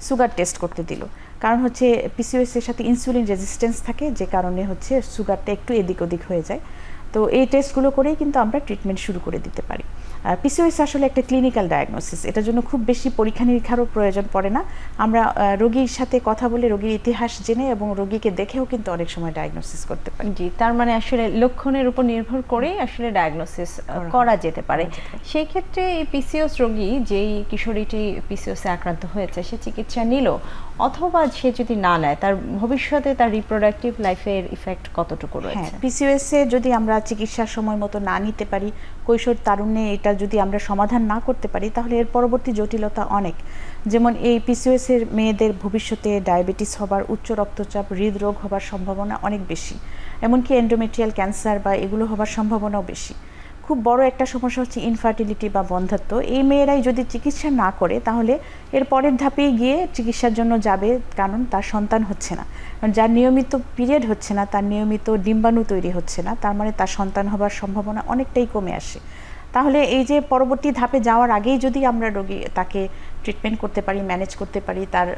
সুগার টেস্ট করতে দিল। কারণ হচ্ছে পিসিওএস এর সাথে ইনসুলিন রেজিস্ট্যান্স থাকে, যে কারণে হচ্ছে সুগারটা একটু এদিক ওদিক হয়ে যায়। তো এই টেস্টগুলো করেই কিন্তু আমরা ট্রিটমেন্ট শুরু করে দিতে পারি। পিসিওএস আসলে একটা ক্লিনিক্যাল ডায়াগনোসিস, এটার জন্য খুব বেশি পরীক্ষা নিরীক্ষারও প্রয়োজন পড়ে না। আমরা রোগীর সাথে কথা বলে রোগীর ইতিহাস জেনে এবং রোগীকে দেখেও কিন্তু অনেক সময় ডায়াগনোসিস করতে পারি। জি, তার মানে আসলে লক্ষণের উপর নির্ভর করেই আসলে ডায়াগনোসিস করা যেতে পারে। সেই ক্ষেত্রে এই পিসিওএস রোগী, যেই কিশোরীটি পিসিওএসে আক্রান্ত হয়েছে, সে চিকিৎসা নিল অথবা সে যদি না নেয়, তার ভবিষ্যতে তার রিপ্রোডাক্টিভ লাইফের ইফেক্ট কতটুকু রয়েছে? পিসিওএস এ যদি আমরা চিকিৎসার সময় মতো না নিতে পারি, কৈশোর তারুণ্যে এটা যদি আমরা সমাধান না করতে পারি, তাহলে এর পরবর্তী জটিলতা অনেক। যেমন এই পিসিওএস এর মেয়েদের ভবিষ্যতে ডায়াবেটিস হবার, উচ্চ রক্তচাপ, হৃদরোগ হবার সম্ভাবনা অনেক বেশি। এমনকি এন্ডোমেট্রিয়াল ক্যান্সার বা এগুলো হবার সম্ভাবনাও বেশি। খুব বড় একটা সমস্যা হচ্ছে ইনফার্টিলিটি বা বন্ধ্যাত্ব। এই মেয়েরাই যদি চিকিৎসা না করে তাহলে এর পরের ধাপে গিয়ে চিকিৎসার জন্য যাবে, কারণ তার সন্তান হচ্ছে না। যার নিয়মিত পিরিয়ড হচ্ছে না, তার নিয়মিত ডিম্বাণু তৈরি হচ্ছে না, তার মানে তার সন্তান হবার সম্ভাবনা অনেকটাই কমে আসে। তাহলে এই যে পরবর্তী ধাপে যাওয়ার আগেই যদি আমরা তাকে ট্রিটমেন্ট করতে পারি, ম্যানেজ করতে পারি, তার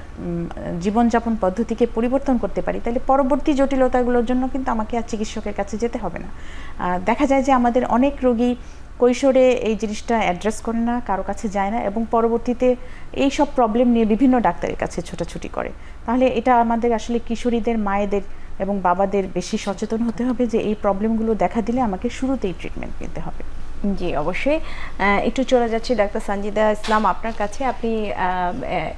জীবনযাপন পদ্ধতিকে পরিবর্তন করতে পারি, তাহলে পরবর্তী জটিলতাগুলোর জন্য কিন্তু আমাকে আর চিকিৎসকের কাছে যেতে হবে না। দেখা যায় যে আমাদের অনেক রোগী কৈশোরে এই জিনিসটা অ্যাড্রেস করে না, কারো কাছে যায় না এবং পরবর্তীতে এই সব প্রবলেম নিয়ে বিভিন্ন ডাক্তারের কাছে ছোটাছুটি করে। তাহলে এটা আমাদের আসলে কিশোরীদের মায়েদের এবং বাবাদের বেশি সচেতন হতে হবে যে এই প্রবলেমগুলো দেখা দিলে আমাকে শুরুতেই ট্রিটমেন্ট নিতে হবে। জি, অবশ্যই। একটু চলে যাচ্ছি ডাক্তার সানজিদা ইসলাম আপনার কাছে। আপনি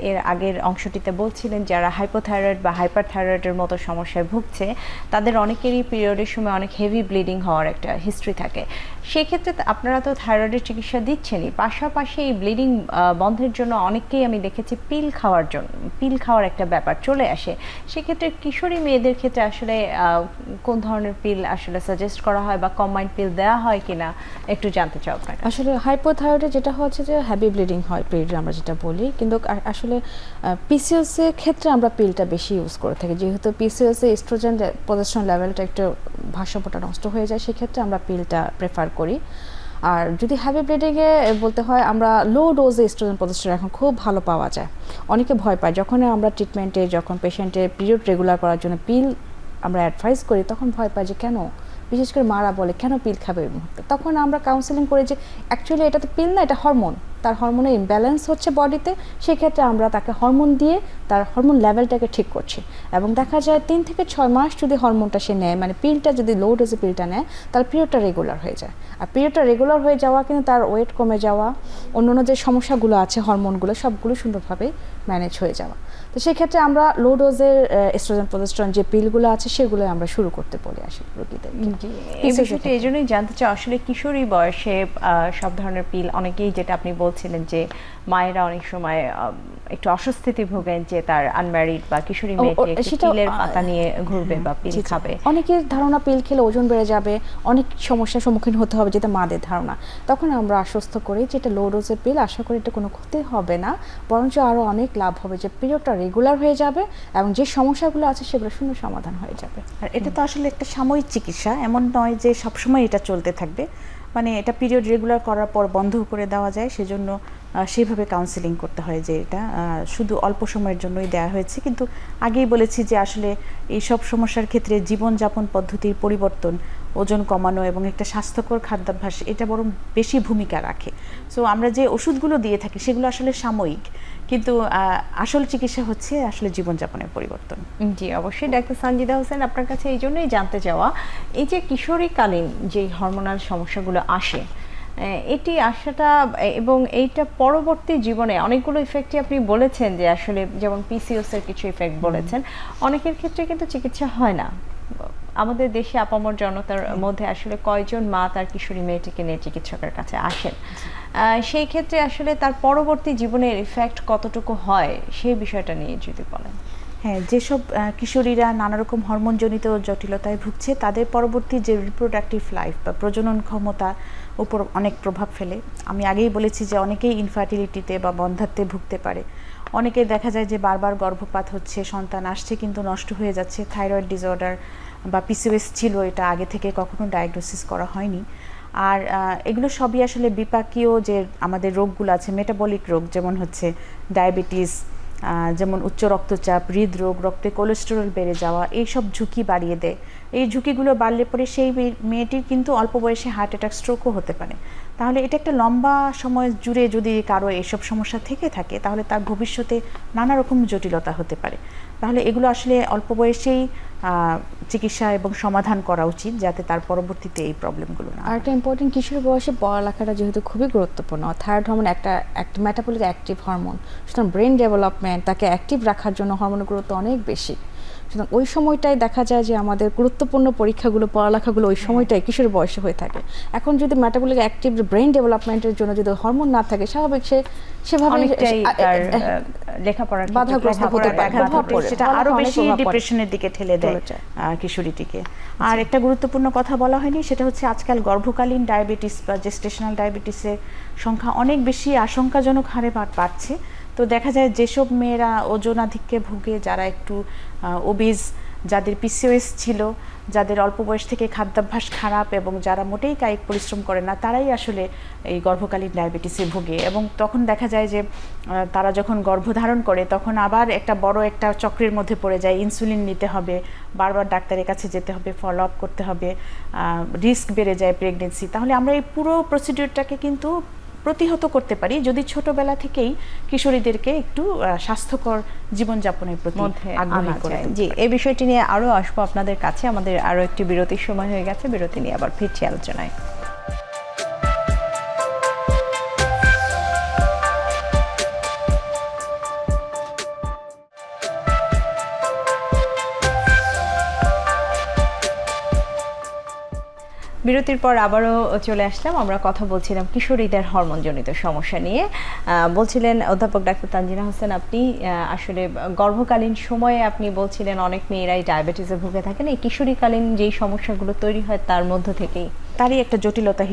এর আগের অংশটিতে বলছিলেন যারা হাইপোথাইরয়েড বা হাইপারথাইরয়েডের মতো সমস্যায় ভুগছে, তাদের অনেকেরই পিরিয়ডের সময় অনেক হেভি ব্লিডিং হওয়ার একটা হিস্ট্রি থাকে। সেক্ষেত্রে আপনারা তো থাইরয়েডের চিকিৎসা দিচ্ছেনই, পাশাপাশি এই ব্লিডিং বন্ধের জন্য অনেককেই আমি দেখেছি পিল খাওয়ার একটা ব্যাপার চলে আসে। সেক্ষেত্রে কিশোরী মেয়েদের ক্ষেত্রে আসলে কোন ধরনের পিল আসলে সাজেস্ট করা হয় বা কম্বাইন্ড পিল দেওয়া হয় কিনা একটু জানতে চাও আপনার কাছে। আসলে হাইপোথাইরয়েডে যেটা হচ্ছে যে হেভি ব্লিডিং হয় পিরিয়ডে, আমরা যেটা বলি, কিন্তু আসলে পিসিওএস এর ক্ষেত্রে আমরা পিলটা বেশি ইউজ করে থাকি। যেহেতু পিসিওএস এ এস্ট্রোজেন প্রজেস্টেরন লেভেলটা একটু ভারসাম্যটা নষ্ট হয়ে যায়, সেক্ষেত্রে আমরা পিলটা প্রেফার করি। আর যদি হেভি ব্লিডিংয়ে বলতে হয়, আমরা লো ডোজে এস্ট্রোজেন প্রজেস্টেরন এখন খুব ভালো পাওয়া যায়। অনেকে ভয় পায় যখন আমরা ট্রিটমেন্টে, যখন পেশেন্টের পিরিয়ড রেগুলার করার জন্য পিল আমরা অ্যাডভাইস করি, তখন ভয় পায় যে কেন, বিশেষ করে মারা বলে কেন পিল খাবে এই মুহূর্তে। তখন আমরা কাউন্সেলিং করি যে অ্যাকচুয়ালি এটা তো পিল না, এটা হরমোন, তার হরমোনের ইমব্যালেন্স হচ্ছে বডিতে, সেক্ষেত্রে আমরা তাকে হরমোন দিয়ে তার হরমোন লেভেলটাকে ঠিক করছি। এবং দেখা যায় 3 থেকে 6 মাস যদি হরমোনটা সে নেয়, মানে পিলটা যদি লো ডোজে পিলটা নেয়, তাহলে পিরিয়ডটা রেগুলার হয়ে যায়। আর পিরিয়ডটা রেগুলার হয়ে যাওয়া কিন্তু তার ওয়েট কমে যাওয়া, অন্যান্য যে সমস্যাগুলো আছে হরমোনগুলো, সবগুলো সুন্দরভাবে ম্যানেজ হয়ে যাওয়া। তো তো সেক্ষেত্রে আমরা লো ডোজের এস্ট্রোজেন প্রজেস্টেরন যে পিলগুলো আছে সেগুলো আমরা শুরু করতে বলি আসলে রোগীদের। এই বিষয়টি এই জন্যই জানতে চাই আসলে কিশোরী বয়সে সব ধরনের পিল অনেকেই, যেটা আপনি বলছিলেন যে মায়েরা অনেক সময় একটু অস্বস্তিতে ভোগেন যে তার আনম্যারিড বা কিশোরী মেয়েটি একটি পিলের পাতা নিয়ে ঘুরবে বা পিল খাবে। অনেকের ধারণা পিল খেলে ওজন বেড়ে যাবে, অনেক সমস্যার সম্মুখীন হতে হবে, যেটা মাদের ধারণা। তখন আমরা আশ্বস্ত করি যে এটা লো ডোজের পিল, আশা করি এটা কোনো ক্ষতি হবে না, বরঞ্চ আরও অনেক লাভ হবে, যে পিরিয়ডটা রেগুলার হয়ে যাবে এবং যে সমস্যাগুলো আছে সেগুলো সুন্দর সমাধান হয়ে যাবে। আর এটা তো আসলে একটা সাময়িক চিকিৎসা, এমন নয় যে সবসময় এটা চলতে থাকবে। মানে এটা পিরিয়ড রেগুলার করার পর বন্ধ করে দেওয়া যায়, সেজন্য সেইভাবে কাউন্সেলিং করতে হয় যে এটা শুধু অল্প সময়ের জন্যই দেওয়া হয়েছে। কিন্তু আগেই বলেছি যে আসলে এই সব সমস্যার ক্ষেত্রে জীবনযাপন পদ্ধতির পরিবর্তন, ওজন কমানো এবং একটা স্বাস্থ্যকর খাদ্যাভ্যাস এটা বরং বেশি ভূমিকা রাখে। সো আমরা যে ওষুধগুলো দিয়ে থাকি সেগুলো আসলে সাময়িক, কিন্তু আসল চিকিৎসা হচ্ছে আসলে জীবনযাপনের পরিবর্তন। জি অবশ্যই। ডাক্তার সানজিদা হোসেন, আপনার কাছে এই জন্যই জানতে চাওয়া, এই যে কিশোরীকালীন যে হরমোনাল সমস্যাগুলো আসে, এটি আসাটা এবং এইটা পরবর্তী জীবনে অনেকগুলো ইফেক্টই আপনি বলেছেন, যে আসলে যেমন পিসিওএস এর কিছু ইফেক্ট বলেছেন, অনেকের ক্ষেত্রে কিন্তু চিকিৎসা হয় না। আমাদের দেশে আপামর জনতার মধ্যে আসলে কয়জন মা তার কিশোরী মেয়েটিকে নিয়ে চিকিৎসকের কাছে আসেন, সেই ক্ষেত্রে আসলে তার পরবর্তী জীবনের ইফেক্ট কতটুকু হয় সেই বিষয়টা নিয়ে যদি বলেন। হ্যাঁ, যেসব কিশোরীরা নানা রকম হরমোনজনিত জটিলতায় ভুগছে তাদের পরবর্তী যে রিপ্রোডাক্টিভ লাইফ বা প্রজনন ক্ষমতা উপর অনেক প্রভাব ফেলে। আমি আগেই বলেছি যে অনেকেই ইনফার্টিলিটিতে বা বন্ধ্যাত্বে ভুগতে পারে, অনেকে দেখা যায় যে বারবার গর্ভপাত হচ্ছে, সন্তান আসছে কিন্তু নষ্ট হয়ে যাচ্ছে, থাইরয়েড ডিসঅর্ডার বা পিসিওএস ছিল, এটা আগে থেকে কখনো ডায়াগনোসিস করা হয়নি। আর এগুলো সবই আসলে বিপাকীয় যে আমাদের রোগগুলো আছে, মেটাবলিক রোগ, যেমন হচ্ছে ডায়াবেটিস, যেমন উচ্চ রক্তচাপ, হৃদরোগ, রক্তে কোলেস্টেরল বেড়ে যাওয়া, এইসব ঝুঁকি বাড়িয়ে দেয়। এই ঝুঁকিগুলো বাড়লে পরে সেই মেয়েটির কিন্তু অল্প বয়সে হার্ট অ্যাটাক, স্ট্রোকও হতে পারে। তাহলে এটা একটা লম্বা সময় জুড়ে যদি কারো এইসব সমস্যা থেকে থাকে তাহলে তার ভবিষ্যতে নানা রকম জটিলতা হতে পারে। তাহলে এগুলো আসলে অল্প বয়সেই চিকিৎসা এবং সমাধান করা উচিত, যাতে তার পরবর্তীতে এই প্রবলেমগুলো না। আর একটা ইম্পর্টেন্ট, কিশোর বয়সে পড়ালেখাটা যেহেতু খুবই গুরুত্বপূর্ণ, থাইরয়েড হরমোন একটা মেটাবলিক অ্যাক্টিভ হরমোন, সুতরাং ব্রেন ডেভেলপমেন্ট, তাকে অ্যাক্টিভ রাখার জন্য হরমোনের গুরুত্ব অনেক বেশি। সুতরাং ওই সময়টাই দেখা যায় যে আমাদের গুরুত্বপূর্ণ পরীক্ষাগুলো, পড়ালেখাগুলো ওই সময়টাই কিশোর বয়সে হয়ে থাকে। এখন যদি মেটাবলিক অ্যাক্টিভ ব্রেন ডেভেলপমেন্টের জন্য যদি হরমোন না থাকে, স্বাভাবিক সেভাবে লেখাপড়ার বাধাগ্রস্ত হতে পারে, সেটা আরো বেশি ডিপ্রেশনের দিকে ঠেলে দেয় কিশোরীটিকে। আর একটা গুরুত্বপূর্ণ কথা বলা হয়নি, সেটা হচ্ছে আজকাল গর্ভকালীন ডায়াবেটিস বা জেস্টেশনাল ডায়াবেটিসের সংখ্যা অনেক বেশি আশঙ্কাজনক হারে বাড়ছে। তো দেখা যায় যেসব মেয়েরা ওজনাধিক্যে ভুগে, যারা একটু ওবিজ, যাদের পিসিওএস ছিল, যাদের অল্প বয়স থেকে খাদ্যাভ্যাস খারাপ এবং যারা মোটেই কায়িক পরিশ্রম করে না, তারাই আসলে এই গর্ভকালীন ডায়াবেটিসে ভুগে। এবং তখন দেখা যায় যে তারা যখন গর্ভধারণ করে তখন আবার একটা বড় একটা চক্রের মধ্যে পড়ে যায়, ইনসুলিন নিতে হবে, বারবার ডাক্তারের কাছে যেতে হবে, ফলো আপ করতে হবে, রিস্ক বেড়ে যায় প্রেগনেন্সি। তাহলে আমরা এই পুরো প্রসিডিউরটাকে কিন্তু প্রতিহত করতে পারি যদি ছোটবেলা থেকেই কিশোরীদেরকে একটু স্বাস্থ্যকর জীবনযাপনের প্রতি আগ্রহী করে। জি, এই বিষয়টি নিয়ে আরো আসবো আপনাদের কাছে। আমাদের আরো একটি বিরতির সময় হয়ে গেছে, বিরতি নিয়ে আবার ফিরছি আলোচনায়। বিরতির পর আবারও চলে আসলাম। আমরা কথা বলছিলাম কিশোরীদের হরমোনজনিত সমস্যা নিয়ে। বলছিলেন অধ্যাপক ডাক্তার তানজিনা হোসেন, আপনি আসলে গর্ভকালীন সময়ে আপনি বলছিলেন অনেক মেয়েরাই ডায়াবেটিসে ভুগে থাকেন। এই কিশোরীকালীন যেই সমস্যাগুলো তৈরি হয় তার মধ্য থেকেই তারই একটা জটিলতা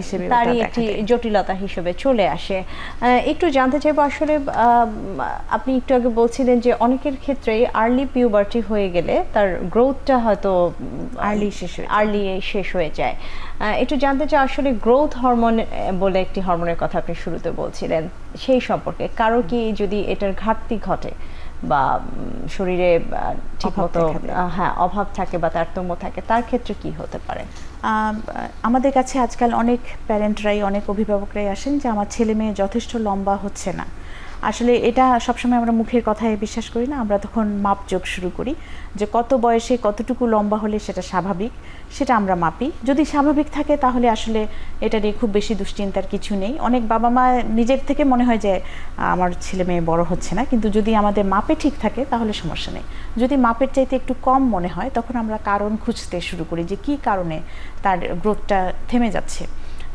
হিসেবে চলে আসে। একটু জানতে চাইবো, আসলে আপনি একটু আগে বলছিলেন যে অনেকের ক্ষেত্রেই আর্লি পিউবার্টি হয়ে গেলে তার গ্রোথটা হয়তো আর্লি শেষ হয়ে যায়। একটু জানতে চাই, আসলে গ্রোথ হরমোন বলে একটি হরমোনের কথা আপনি শুরুতে বলছিলেন, সেই সম্পর্কে কারো কি যদি এটার ঘাটতি ঘটে বা শরীরে ঠিকমতো অভাব থাকে বা তারতম্য থাকে, তার ক্ষেত্রে কি হতে পারে? আমাদের কাছে আজকাল অনেক প্যারেন্টরাই, অনেক অভিভাবকরাই আসেন যে আমার ছেলে মেয়ে যথেষ্ট লম্বা হচ্ছে না, আসলে এটা সবসময় আমরা মুখের কথায় বিশ্বাস করি না, আমরা তখন মাপযোগ শুরু করি যে কত বয়সে কতটুকু লম্বা হলে সেটা স্বাভাবিক, সেটা আমরা মাপি। যদি স্বাভাবিক থাকে তাহলে আসলে এটা নিয়ে খুব বেশি দুশ্চিন্তার কিছু নেই। অনেক বাবা মা নিজের থেকে মনে হয় যে আমার ছেলে মেয়ে বড় হচ্ছে না, কিন্তু যদি আমাদের মাপে ঠিক থাকে তাহলে সমস্যা নেই। যদি মাপের চাইতে একটু কম মনে হয় তখন আমরা কারণ খুঁজতে শুরু করি যে কী কারণে তার গ্রোথটা থেমে যাচ্ছে।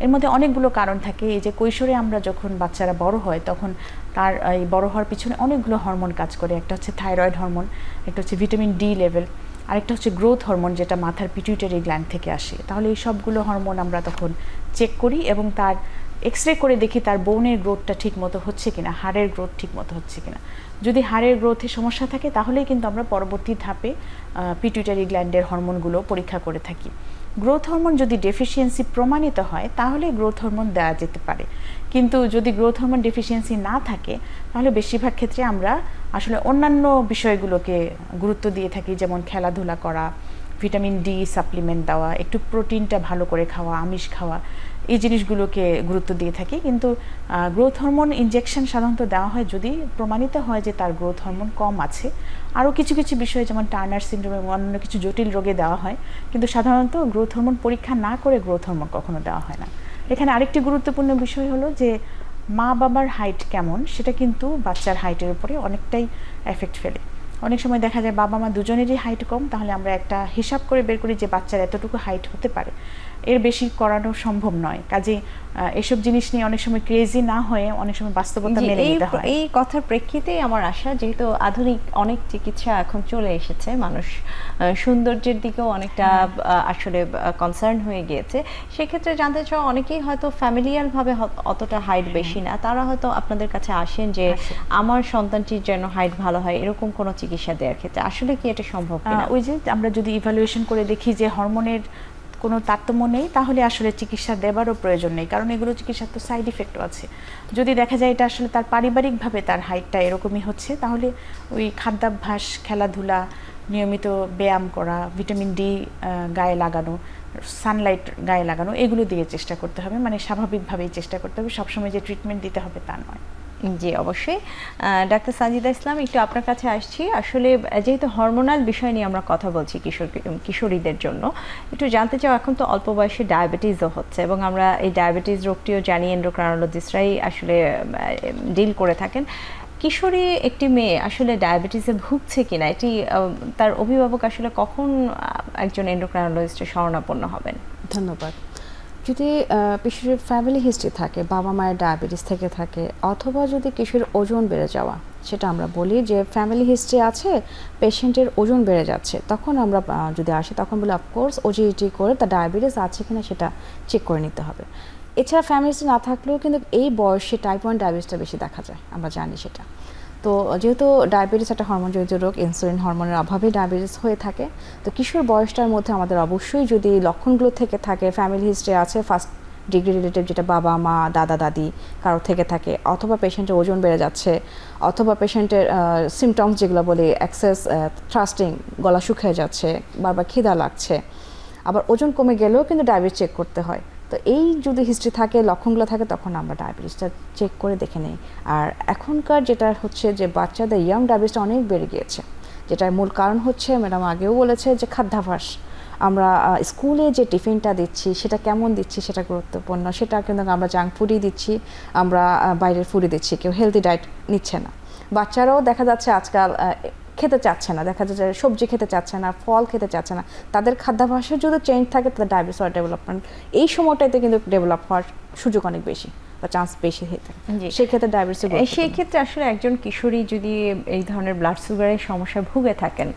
এর মধ্যে অনেকগুলো কারণ থাকে। এই যে কৈশোরে আমরা যখন বাচ্চারা বড় হয় তখন তার এই বড় হওয়ার পিছনে অনেকগুলো হরমোন কাজ করে। একটা হচ্ছে থাইরয়েড হরমোন, একটা হচ্ছে ভিটামিন ডি লেভেল, আরেকটা হচ্ছে গ্রোথ হরমোন যেটা মাথার পিটুইটারি গ্ল্যান্ড থেকে আসে। তাহলে এই সবগুলো হরমোন আমরা তখন চেক করি এবং তার এক্সরে করে দেখি তার বোনের গ্রোথটা ঠিক মতো হচ্ছে কিনা, হাড়ের গ্রোথ ঠিক মতো হচ্ছে কিনা। যদি হাড়ের গ্রোথে সমস্যা থাকে তাহলেই কিন্তু আমরা পরবর্তী ধাপে পিটুইটারি গ্ল্যান্ডের হরমোনগুলো পরীক্ষা করে থাকি। গ্রোথ হরমোন যদি ডেফিসিয়েন্সি প্রমাণিত হয় তাহলে গ্রোথ হরমোন দেওয়া যেতে পারে, কিন্তু যদি গ্রোথ হরমোন ডেফিসিয়েন্সি না থাকে তাহলে বেশিরভাগ ক্ষেত্রে আমরা আসলে অন্যান্য বিষয়গুলোকে গুরুত্ব দিয়ে থাকি, যেমন খেলাধুলা করা, ভিটামিন ডি সাপ্লিমেন্ট দেওয়া, একটু প্রোটিনটা ভালো করে খাওয়া, আমিষ খাওয়া, এই জিনিসগুলোকে গুরুত্ব দিয়ে থাকি। কিন্তু গ্রোথ হরমোন ইনজেকশন সাধারণত দেওয়া হয় যদি প্রমাণিত হয় যে তার গ্রোথ হরমোন কম আছে। আরও কিছু কিছু বিষয় যেমন টার্নার সিনড্রোম এবং অন্যান্য কিছু জটিল রোগে দেওয়া হয়, কিন্তু সাধারণত গ্রোথ হরমোন পরীক্ষা না করে গ্রোথ হরমোন কখনো দেওয়া হয় না। এখানে আরেকটি গুরুত্বপূর্ণ বিষয় হলো যে মা বাবার হাইট কেমন সেটা কিন্তু বাচ্চার হাইটের উপরে অনেকটাই এফেক্ট ফেলে। অনেক সময় দেখা যায় বাবা মা দুজনেরই হাইট কম, তাহলে আমরা একটা হিসাব করে বের করি যে বাচ্চার এতটুকু হাইট হতে পারে, এর বেশি করানো সম্ভব নয়। কাজেই এসব জিনিস নিয়ে অনেক সময় ক্রেজি না হয়ে অনেক সময় বাস্তবতা মেনে নিতে হয়। এই কথার প্রেক্ষিতেই আমার আশা, যেহেতু আধুনিক অনেক চিকিৎসা এখন চলে এসেছে, মানুষ সৌন্দর্যের দিকেও অনেকটা আসলে কনসার্ন হয়ে গিয়েছে। সেক্ষেত্রে জানতে চাও, অনেকেই হয়তো ফ্যামিলিয়াল ভাবে অতটা হাইট বেশি না, তারা হয়তো আপনাদের কাছে আসেন যে আমার সন্তানটির যেন হাইট ভালো হয়, এরকম কোনো চিকিৎসা দেওয়ার ক্ষেত্রে আসলে কি এটা সম্ভব কিনা? ওই যে আমরা যদি ইভ্যালুয়েশন করে দেখি যে হরমোনের কোনো তারতম্য নেই তাহলে আসলে চিকিৎসা দেবারও প্রয়োজন নেই, কারণ এগুলো চিকিৎসার তো সাইড ইফেক্টও আছে। যদি দেখা যায় এটা আসলে তার পারিবারিকভাবে তার হাইটটা এরকমই হচ্ছে, তাহলে ওই খাদ্যাভ্যাস, খেলাধুলা, নিয়মিত ব্যায়াম করা, ভিটামিন ডি গায়ে লাগানো, সানলাইট গায়ে লাগানো, এগুলো দিয়ে চেষ্টা করতে হবে। মানে স্বাভাবিকভাবেই চেষ্টা করতে হবে, সবসময় যে ট্রিটমেন্ট দিতে হবে তা নয়। জি অবশ্যই। ডাক্তার সানজিদা ইসলাম, একটু আপনার কাছে আসছি। আসলে যেহেতু হরমোনাল বিষয় নিয়ে আমরা কথা বলছি কিশোরীদের জন্য, একটু জানতে চাও, এখন তো অল্প বয়সে ডায়াবেটিসও হচ্ছে এবং আমরা এই ডায়াবেটিস রোগটিও জানি এন্ডোক্রাইনোলজিস্টরাই আসলে ডিল করে থাকেন। কিশোরী একটি মেয়ে আসলে ডায়াবেটিসে ভুগছে কিনা, এটি তার অভিভাবক আসলে কখন একজন এন্ডোক্রাইনোলজিস্টের শরণাপন্ন হবেন? ধন্যবাদ। যদি কিশোরের ফ্যামিলি হিস্ট্রি থাকে, বাবা মায়ের ডায়াবেটিস থেকে থাকে, অথবা যদি কিশোরের ওজন বেড়ে যাওয়া, সেটা আমরা বলি যে ফ্যামিলি হিস্ট্রি আছে, পেশেন্টের ওজন বেড়ে যাচ্ছে, তখন আমরা যদি আসি তখন বলি অফকোর্স ওজিইটি করে তার ডায়াবেটিস আছে কিনা সেটা চেক করে নিতে হবে। এছাড়া ফ্যামিলি হিস্ট্রি না থাকলেও কিন্তু এই বয়সে টাইপ 1 ডায়াবেটিসটা বেশি দেখা যায়, আমরা জানি সেটা। তো যেহেতু ডায়াবেটিস একটা হরমোনজনিত রোগ, ইনসুলিন হরমোনের অভাবে ডায়াবেটিস হয়ে থাকে, তো কিশোর বয়সটার মধ্যে আমাদের অবশ্যই যদি লক্ষণগুলো থেকে থাকে, ফ্যামিলি হিস্ট্রি আছে, ফার্স্ট ডিগ্রি রিলেটিভ যেটা বাবা মা দাদা দাদি কারো থেকে থাকে, অথবা পেশেন্টের ওজন বেড়ে যাচ্ছে, অথবা পেশেন্টের সিমটমস যেগুলো বলি এক্সেস থ্রাস্টিং, গলা শুকিয়ে যাচ্ছে, বারবার খিদা লাগছে, আবার ওজন কমে গেলেও কিন্তু ডায়াবেটিস চেক করতে হয়। তো এই যদি হিস্ট্রি থাকে, লক্ষণগুলো থাকে, তখন আমরা ডায়াবেটিসটা চেক করে দেখে নিই। আর এখনকার যেটা হচ্ছে যে বাচ্চাদের ইয়াং ডায়াবেটিসটা অনেক বেড়ে গিয়েছে, যেটার মূল কারণ হচ্ছে ম্যাডাম আগেও বলেছে যে খাদ্যাভ্যাস। আমরা স্কুলে যে টিফিনটা দিচ্ছি সেটা কেমন দিচ্ছি সেটা গুরুত্বপূর্ণ, সেটা কিন্তু আমরা জাঙ্ক ফুডই দিচ্ছি, আমরা বাইরের ফুডই দিচ্ছি, কেউ হেলদি ডায়েট নিচ্ছে না। বাচ্চারাও দেখা যাচ্ছে আজকাল খেতে চাচ্ছে না, দেখা যাচ্ছে সবজি খেতে চাচ্ছে না, ফল খেতে চাচ্ছে না। তাদের খাদ্যাভ্যাসের যদি চেঞ্জ থাকে তাদের ডায়াবেটিস হওয়ার ডেভেলপমেন্ট এই সময়টাতে কিন্তু ডেভেলপ হওয়ার সুযোগ অনেক বেশি বা চান্স বেশি হয়ে থাকে। সেক্ষেত্রে ডায়াবেটিস, সেই ক্ষেত্রে আসলে একজন কিশোরী যদি এই ধরনের ব্লাড সুগারের সমস্যায় ভুগে থাকেন,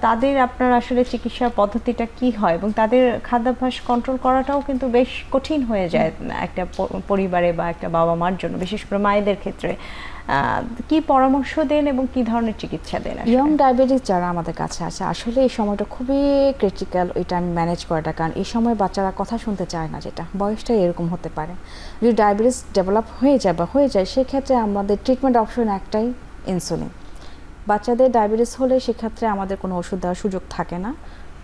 তাদের আপনার আসলে চিকিৎসার পদ্ধতিটা কি হয় এবং তাদের খাদ্যাভ্যাস কন্ট্রোল করাটাও কিন্তু বেশ কঠিন হয়ে যায় একটা পরিবারে বা একটা বাবা মার জন্য, বিশেষ করে মায়েদের ক্ষেত্রে। কি পরামর্শ দেন এবং কি ধরনের চিকিৎসা দেন? ইয়ং ডায়াবেটিস যারা আমাদের কাছে আসে, আসলে এই সময়টা খুবই ক্রিটিক্যাল, ওই টাইম ম্যানেজ করাটা, কারণ এই সময় বাচ্চারা কথা শুনতে চায় না, যেটা বয়সটাই এরকম হতে পারে। যদি ডায়াবেটিস ডেভেলপ হয়ে যায় সেক্ষেত্রে আমাদের ট্রিটমেন্ট অপশন একটাই, ইনসুলিন। বাচ্চাদের ডায়াবেটিস হলে সেক্ষেত্রে আমাদের কোনো ওষুধ দেওয়ার সুযোগ থাকে না,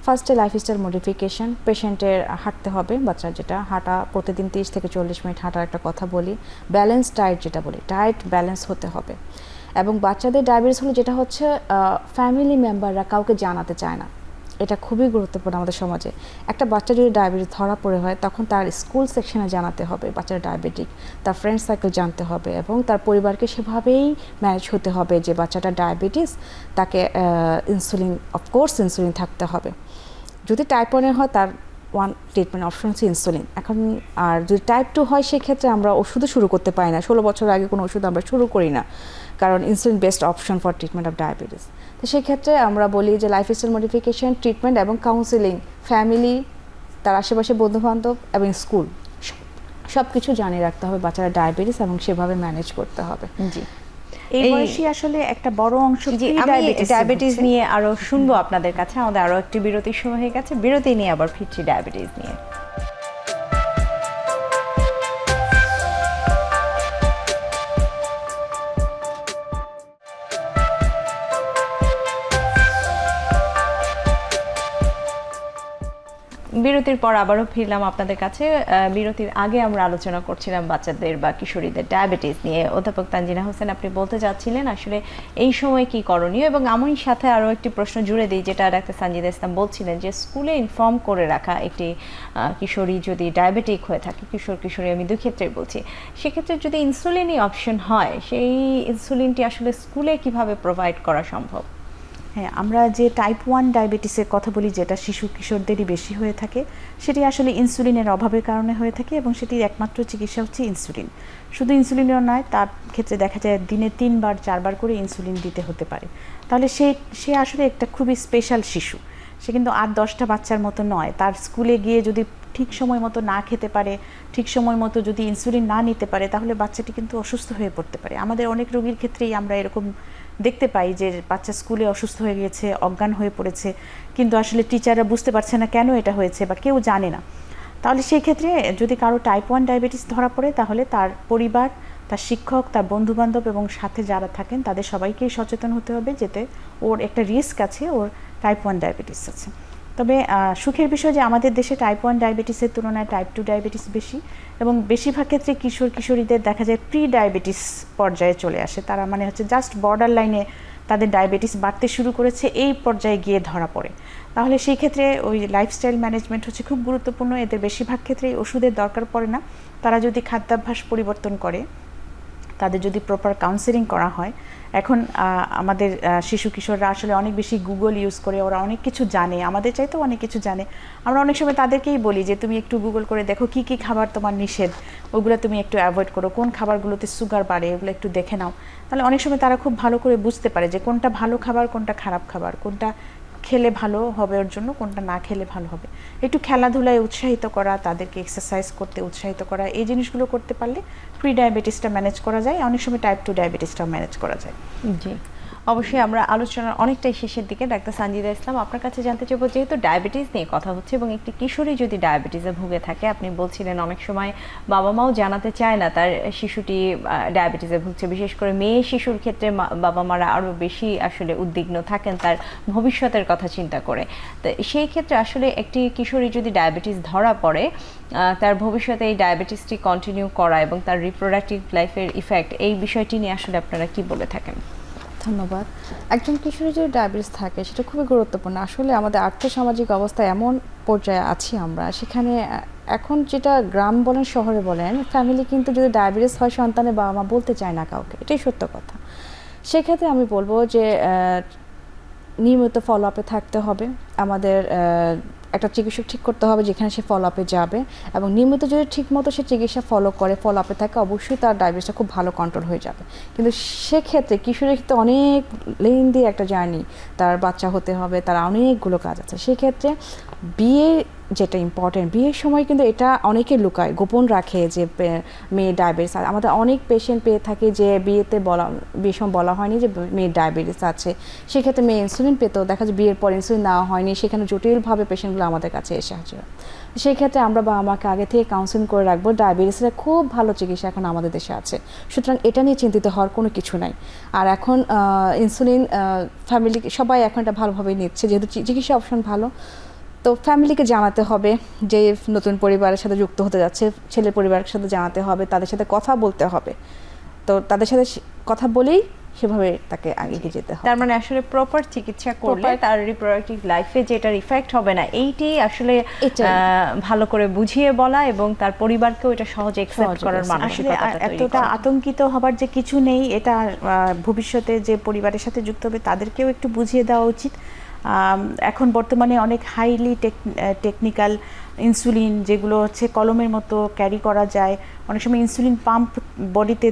ফার্স্টে লাইফস্টাইল মডিফিকেশন, পেশেন্টের হাঁটতে হবে, বাচ্চার যেটা হাঁটা প্রতিদিন 30 থেকে 40 মিনিট হাঁটার একটা কথা বলি। ব্যালেন্স ডায়েট যেটা বলি, ডায়েট ব্যালেন্স হতে হবে। এবং বাচ্চাদের ডায়াবেটিস হলে যেটা হচ্ছে ফ্যামিলি মেম্বাররা কাউকে জানাতে চায় না, এটা খুবই গুরুত্বপূর্ণ আমাদের সমাজে। একটা বাচ্চা যদি ডায়াবেটিস ধরা পড়ে হয় তখন তার স্কুল সেকশনে জানাতে হবে বাচ্চার ডায়াবেটিক, তার ফ্রেন্ড সার্কেল জানতে হবে এবং তার পরিবারকে সেভাবেই ম্যানেজ হতে হবে যে বাচ্চাটা ডায়াবেটিস, তাকে ইনসুলিন, অফকোর্স ইনসুলিন থাকতে হবে। যদি টাইপ 1 হয় তার ওয়ান ট্রিটমেন্ট অপশন হচ্ছে ইনসুলিন। এখন আর যদি টাইপ 2 হয় সেক্ষেত্রে আমরা ওষুধও শুরু করতে পারি না, 16 বছর আগে কোনো ওষুধ আমরা শুরু করি না, কারণ insulin best option for treatment of diabetes. তো সেক্ষেত্রে আমরা বলি যে লাইফস্টাইল মডিফিকেশন, ট্রিটমেন্ট এবং কাউন্সিলিং, ফ্যামিলি, তার আশেপাশে বন্ধুবান্ধব এবং স্কুল সব কিছু জানিয়ে রাখতে হবে বাচ্চারা ডায়াবেটিস এবং সেভাবে ম্যানেজ করতে হবে। জি, এই বয়সী আসলে একটা বড় অংশ জি, আমি ডায়াবেটিস নিয়ে আরো শুনবো আপনাদের কাছে। আমাদের আরো একটি বিরতির সময় হয়ে গেছে, বিরতি নিয়ে আবার ফিরছি ডায়াবেটিস নিয়ে। বিরতির পর আবারও ফিরলাম আপনাদের কাছে। বিরতির আগে আমরা আলোচনা করছিলাম বাচ্চাদের বা কিশোরীদের ডায়াবেটিস নিয়ে। অধ্যাপক তানজিনা হোসেন, আপনি বলতে চাচ্ছিলেন আসলে এই সময় কি করণীয়, এবং আমি সাথে আরও একটি প্রশ্ন জুড়ে দিই যেটা ডাক্তার সানজিদা ইসলাম বলছিলেন যে স্কুলে ইনফর্ম করে রাখা একটি কিশোরী যদি ডায়াবেটিক হয়ে থাকে, কিশোরী আমি দুই ক্ষেত্রে বলছি, সেক্ষেত্রে যদি ইনসুলিনই অপশন হয়, সেই ইনসুলিনটি আসলে স্কুলে কিভাবে প্রোভাইড করা সম্ভব? হ্যাঁ, আমরা যে টাইপ 1 ডায়াবেটিসের কথা বলি, যেটা শিশু কিশোরদেরই বেশি হয়ে থাকে, সেটি আসলে ইনসুলিনের অভাবের কারণে হয়ে থাকে এবং সেটির একমাত্র চিকিৎসা হচ্ছে ইনসুলিন। শুধু ইনসুলিনও নয়, তার ক্ষেত্রে দেখা যায় দিনে 3 বার 4 বার করে ইনসুলিন দিতে হতে পারে। তাহলে সে আসলে একটা খুবই স্পেশাল শিশু। সে কিন্তু 8-10টা বাচ্চার মতো নয়। তার স্কুলে গিয়ে যদি ঠিক সময় মতো না খেতে পারে, ঠিক সময় মতো যদি ইনসুলিন না নিতে পারে, তাহলে বাচ্চাটি কিন্তু অসুস্থ হয়ে পড়তে পারে। আমাদের অনেক রোগীর ক্ষেত্রেই আমরা এরকম দেখতে পাই যে বাচ্চা স্কুলে অসুস্থ হয়ে গিয়েছে, অজ্ঞান হয়ে পড়েছে, কিন্তু আসলে টিচাররা বুঝতে পারছে না কেন এটা হয়েছে বা কেউ জানে না। তাহলে সেই ক্ষেত্রে যদি কারো টাইপ 1 ডায়াবেটিস ধরা পড়ে, তাহলে তার পরিবার, তার শিক্ষক, তার বন্ধুবান্ধব এবং সাথে যারা থাকেন তাদের সবাইকেই সচেতন হতে হবে, যেতে ওর একটা রিস্ক আছে, ওর টাইপ 1 ডায়াবেটিস আছে। তবে সুখের বিষয় যে আমাদের দেশে টাইপ 1 ডায়াবেটিসের তুলনায় টাইপ 2 ডায়াবেটিস বেশি, এবং বেশিরভাগ ক্ষেত্রে কিশোরীদের দেখা যায় প্রি ডায়াবেটিস পর্যায়ে চলে আসে। তারা মানে হচ্ছে জাস্ট বর্ডার লাইনে তাদের ডায়াবেটিস বাড়তে শুরু করেছে, এই পর্যায়ে গিয়ে ধরা পড়ে। তাহলে সেই ক্ষেত্রে ওই লাইফস্টাইল ম্যানেজমেন্ট হচ্ছে খুব গুরুত্বপূর্ণ। এদের বেশিরভাগ ক্ষেত্রেই ওষুধের দরকার পড়ে না। তারা যদি খাদ্যাভ্যাস পরিবর্তন করে, তাদের যদি প্রপার কাউন্সেলিং করা হয়। এখন আমাদের শিশু কিশোররা আসলে অনেক বেশি গুগল ইউজ করে, ওরা অনেক কিছু জানে, আমাদের চাইতেও অনেক কিছু জানে। আমরা অনেক সময় তাদেরকেই বলি যে তুমি একটু গুগল করে দেখো কী কী খাবার তোমার নিষেধ, ওগুলো তুমি একটু অ্যাভয়েড করো, কোন খাবারগুলোতে সুগার বাড়ে ওগুলো একটু দেখে নাও। তাহলে অনেক সময় তারা খুব ভালো করে বুঝতে পারে যে কোনটা ভালো খাবার, কোনটা খারাপ খাবার, কোনটা খেলে ভালো হবে ওর জন্য, কোনটা না খেলে ভালো হবে। একটু খেলাধুলায় উৎসাহিত করা, তাদেরকে এক্সারসাইজ করতে উৎসাহিত করা, এই জিনিসগুলো করতে পারলে প্রি ডায়াবেটিসটা ম্যানেজ করা যায়, অনেক সময় টাইপ 2 ডায়াবেটিসটাও ম্যানেজ করা যায়। জি, অবশ্যই। আমরা আলোচনার অনেকটাই শেষের দিকে। ডাক্তার সানজিদা ইসলাম, আপনার কাছে জানতে চাইবো, যেহেতু ডায়াবেটিস নিয়ে কথা হচ্ছে এবং একটি কিশোরী যদি ডায়াবেটিসে ভুগে থাকে, আপনি বলছিলেন অনেক সময় বাবা মাও জানাতে চায় না তার শিশুটি ডায়াবেটিসে ভুগছে, বিশেষ করে মেয়ে শিশুর ক্ষেত্রে বাবা মারা আরও বেশি আসলে উদ্বিগ্ন থাকেন তার ভবিষ্যতের কথা চিন্তা করে। তো সেই ক্ষেত্রে আসলে একটি কিশোরী যদি ডায়াবেটিস ধরা পড়ে, তার ভবিষ্যতে এই ডায়াবেটিসটি কন্টিনিউ করা এবং তার রিপ্রোডাক্টিভ লাইফের ইফেক্ট, এই বিষয়টি নিয়ে আসলে আপনারা কি বলে থাকেন? ধন্যবাদ। একজন কিশোরী যদি ডায়াবেটিস থাকে সেটা খুবই গুরুত্বপূর্ণ। আসলে আমাদের আর্থসামাজিক অবস্থা এমন পর্যায়ে আছি আমরা, সেখানে এখন যেটা গ্রাম বলেন শহরে বলেন, ফ্যামিলি কিন্তু যদি ডায়াবেটিস হয় সন্তানের বাবা মা বলতে চায় না কাউকে, এটাই সত্য কথা। সেক্ষেত্রে আমি বলবো যে নিয়মিত ফলো আপে থাকতে হবে। আমাদের একটা চিকিৎসক ঠিক করতে হবে যেখানে সে ফলো আপে যাবে, এবং নিয়মিত যদি ঠিকমতো সে চিকিৎসা ফলো আপে থাকে, অবশ্যই তার ডায়াবেটিসটা খুব ভালো কন্ট্রোল হয়ে যাবে। কিন্তু সেক্ষেত্রে কিশোরের ক্ষেত্রে অনেক লেন্দি একটা জার্নি, তার বাচ্চা হতে হবে, তার অনেকগুলো কাজ আছে। সেক্ষেত্রে বিয়ে যেটা ইম্পর্টেন্ট, বিয়ের সময় কিন্তু এটা অনেকে লুকায়, গোপন রাখে যে মেয়ে ডায়াবেটিস। আমাদের অনেক পেশেন্ট পেয়ে থাকে যে বিয়ের সময় বলা হয়নি যে মেয়ের ডায়াবেটিস আছে, সেক্ষেত্রে মেয়ে ইনসুলিন পেতেও দেখা যায় বিয়ের পর ইনসুলিন নেওয়া হয়নি, সেখানে জটিলভাবে পেশেন্টগুলো আমাদের কাছে এসে হাজির হয়। সেই ক্ষেত্রে আমরা বা আমাকে আগে থেকে কাউন্সেলিং করে রাখবো। ডায়াবেটিসের খুব ভালো চিকিৎসা এখন আমাদের দেশে আছে, সুতরাং এটা নিয়ে চিন্তিত হওয়ার কোনো কিছু নাই। আর এখন ইনসুলিন ফ্যামিলি সবাই এখন এটা ভালোভাবে নিচ্ছে, যেহেতু চিকিৎসা অপশন ভালো। তো ফ্যামিলিকে জানাতে হবে যে নতুন পরিবারের সাথে যুক্ত হতে যাচ্ছে, ছেলের পরিবারের সাথে জানাতে হবে, তাদের সাথে কথা বলতে হবে। তো তাদের সাথে কথা বলেই সেভাবে তাকে আগে এগিয়ে যেতে হবে। তার মানে আসলে প্রপার চিকিৎসা করলে তার রিপ্রোডাক্টিভ লাইফে যেটার ইফেক্ট হবে না, এইটি আসলে ভালো করে বুঝিয়ে বলা এবং তার পরিবারকেও এটা সহজে অ্যাকসেপ্ট করার আসলে মানসিকতা তৈরি এতটা করা। আতঙ্কিত হবার যে কিছু নেই, এটা ভবিষ্যতে যে পরিবারের সাথে যুক্ত হবে তাদেরকেও একটু বুঝিয়ে দেওয়া উচিত। এখন বর্তমানে অনেক হাইলি টেকনিক্যাল ইনসুলিন, যেগুলো হচ্ছে কলমের মতো ক্যারি করা যায়, অনেক সময় ইনসুলিন পাম্প বডিতে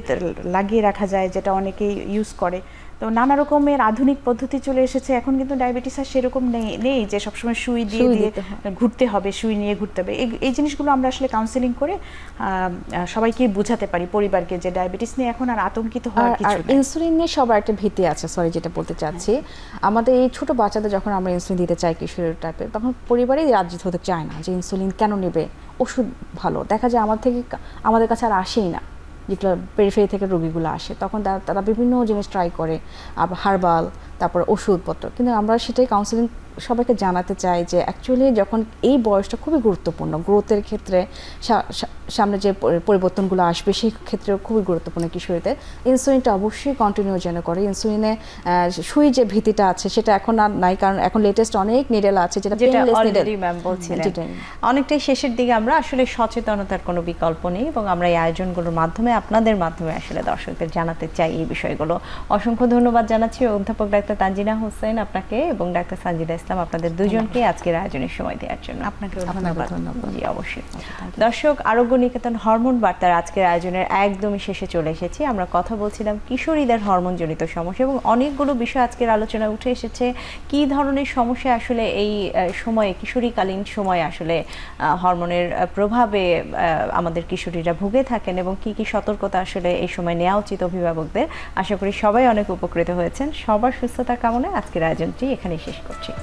লাগিয়ে রাখা যায়, যেটা অনেকেই ইউজ করে। তো নানা রকমের আধুনিক পদ্ধতি চলে এসেছে এখন, কিন্তু ডায়াবেটিস আর সেরকম নেই যে সবসময় সুই দিয়ে ঘুরতে হবে, সুই নিয়ে ঘুরতে হবে। এই জিনিসগুলো আমরা আসলে কাউন্সেলিং করে সবাইকে বোঝাতে পারি, পরিবারকে, যে ডায়াবেটিস নিয়ে এখন আর আতঙ্কিত হওয়ার কিছু নেই। ইনসুলিন নিয়ে সবার একটা ভীতি আছে, সরি যেটা বলতে চাচ্ছি, আমাদের এই ছোট বাচ্চাদের যখন আমরা ইনসুলিন দিতে চাই কিশোরের টাইপের, তখন পরিবারেই রাজি হতে চায় না যে ইনসুলিন কেন নেবে, ওষুধ ভালো। দেখা যায় আমাদের কাছে আর আসেই না, যেগুলো পেরিফেরি থেকে রোগীগুলো আসে, তখন তারা বিভিন্ন জিনিস ট্রাই করে, আবার হার্বাল, তারপর ওষুধপত্র। কিন্তু আমরা সেটাই কাউন্সিলিং সবাইকে জানাতে চাই যে অ্যাকচুয়ালি যখন এই বয়সটা খুবই গুরুত্বপূর্ণ গ্রোথের ক্ষেত্রে, সামনে যে পরিবর্তনগুলো আসবে সেই ক্ষেত্রে খুবই গুরুত্বপূর্ণ কিশোরীদের। ইনসুলিনটা অবশ্যই কন্টিনিউ যেন করে। ইনসুলিনে সুই যে ভীতিটা আছে সেটা এখন আর নাই, কারণ এখন লেটেস্ট অনেক নিডেল আছে যেটা অলরেডি ম্যাম বলছিলেন। অনেকটাই শেষের দিকে আমরা আসলে সচেতনতার কোনো বিকল্প নেই এবং আমরা এই আয়োজনগুলোর মাধ্যমে আপনাদের মাধ্যমে আসলে দর্শকদের জানাতে চাই এই বিষয়গুলো। অসংখ্য ধন্যবাদ জানাচ্ছি অধ্যাপক ডাক্তার তানজিনা হোসেন আপনাকে এবং ডাক্তার সানজিদা ইসলাম, আপনাদের দুজনকে আজকের আয়োজনের সময় দেওয়ার জন্য। আপনাকে ধন্যবাদ। জি অবশ্যই। দর্শক, আরোগ্য নিকেতন হরমোন বার্তার আজকের আয়োজনের একদমই শেষে চলে এসেছি। আমরা কথা বলছিলাম কিশোরীদের হরমোনজনিত সমস্যা এবং অনেকগুলো বিষয় আজকের আলোচনায় উঠে এসেছে। কি ধরনের সমস্যা আসলে এই সময়ে, কিশোরীকালীন সময়ে আসলে হরমোনের প্রভাবে আমাদের কিশোরীরা ভুগে থাকেন এবং কি কি সতর্কতা আসলে এই সময় নেওয়া উচিত অভিভাবকদের। আশা করি সবাই অনেক উপকৃত হয়েছেন। সবার সুস্থতা কামনায় আজকের আয়োজনটি এখানেই শেষ করছি।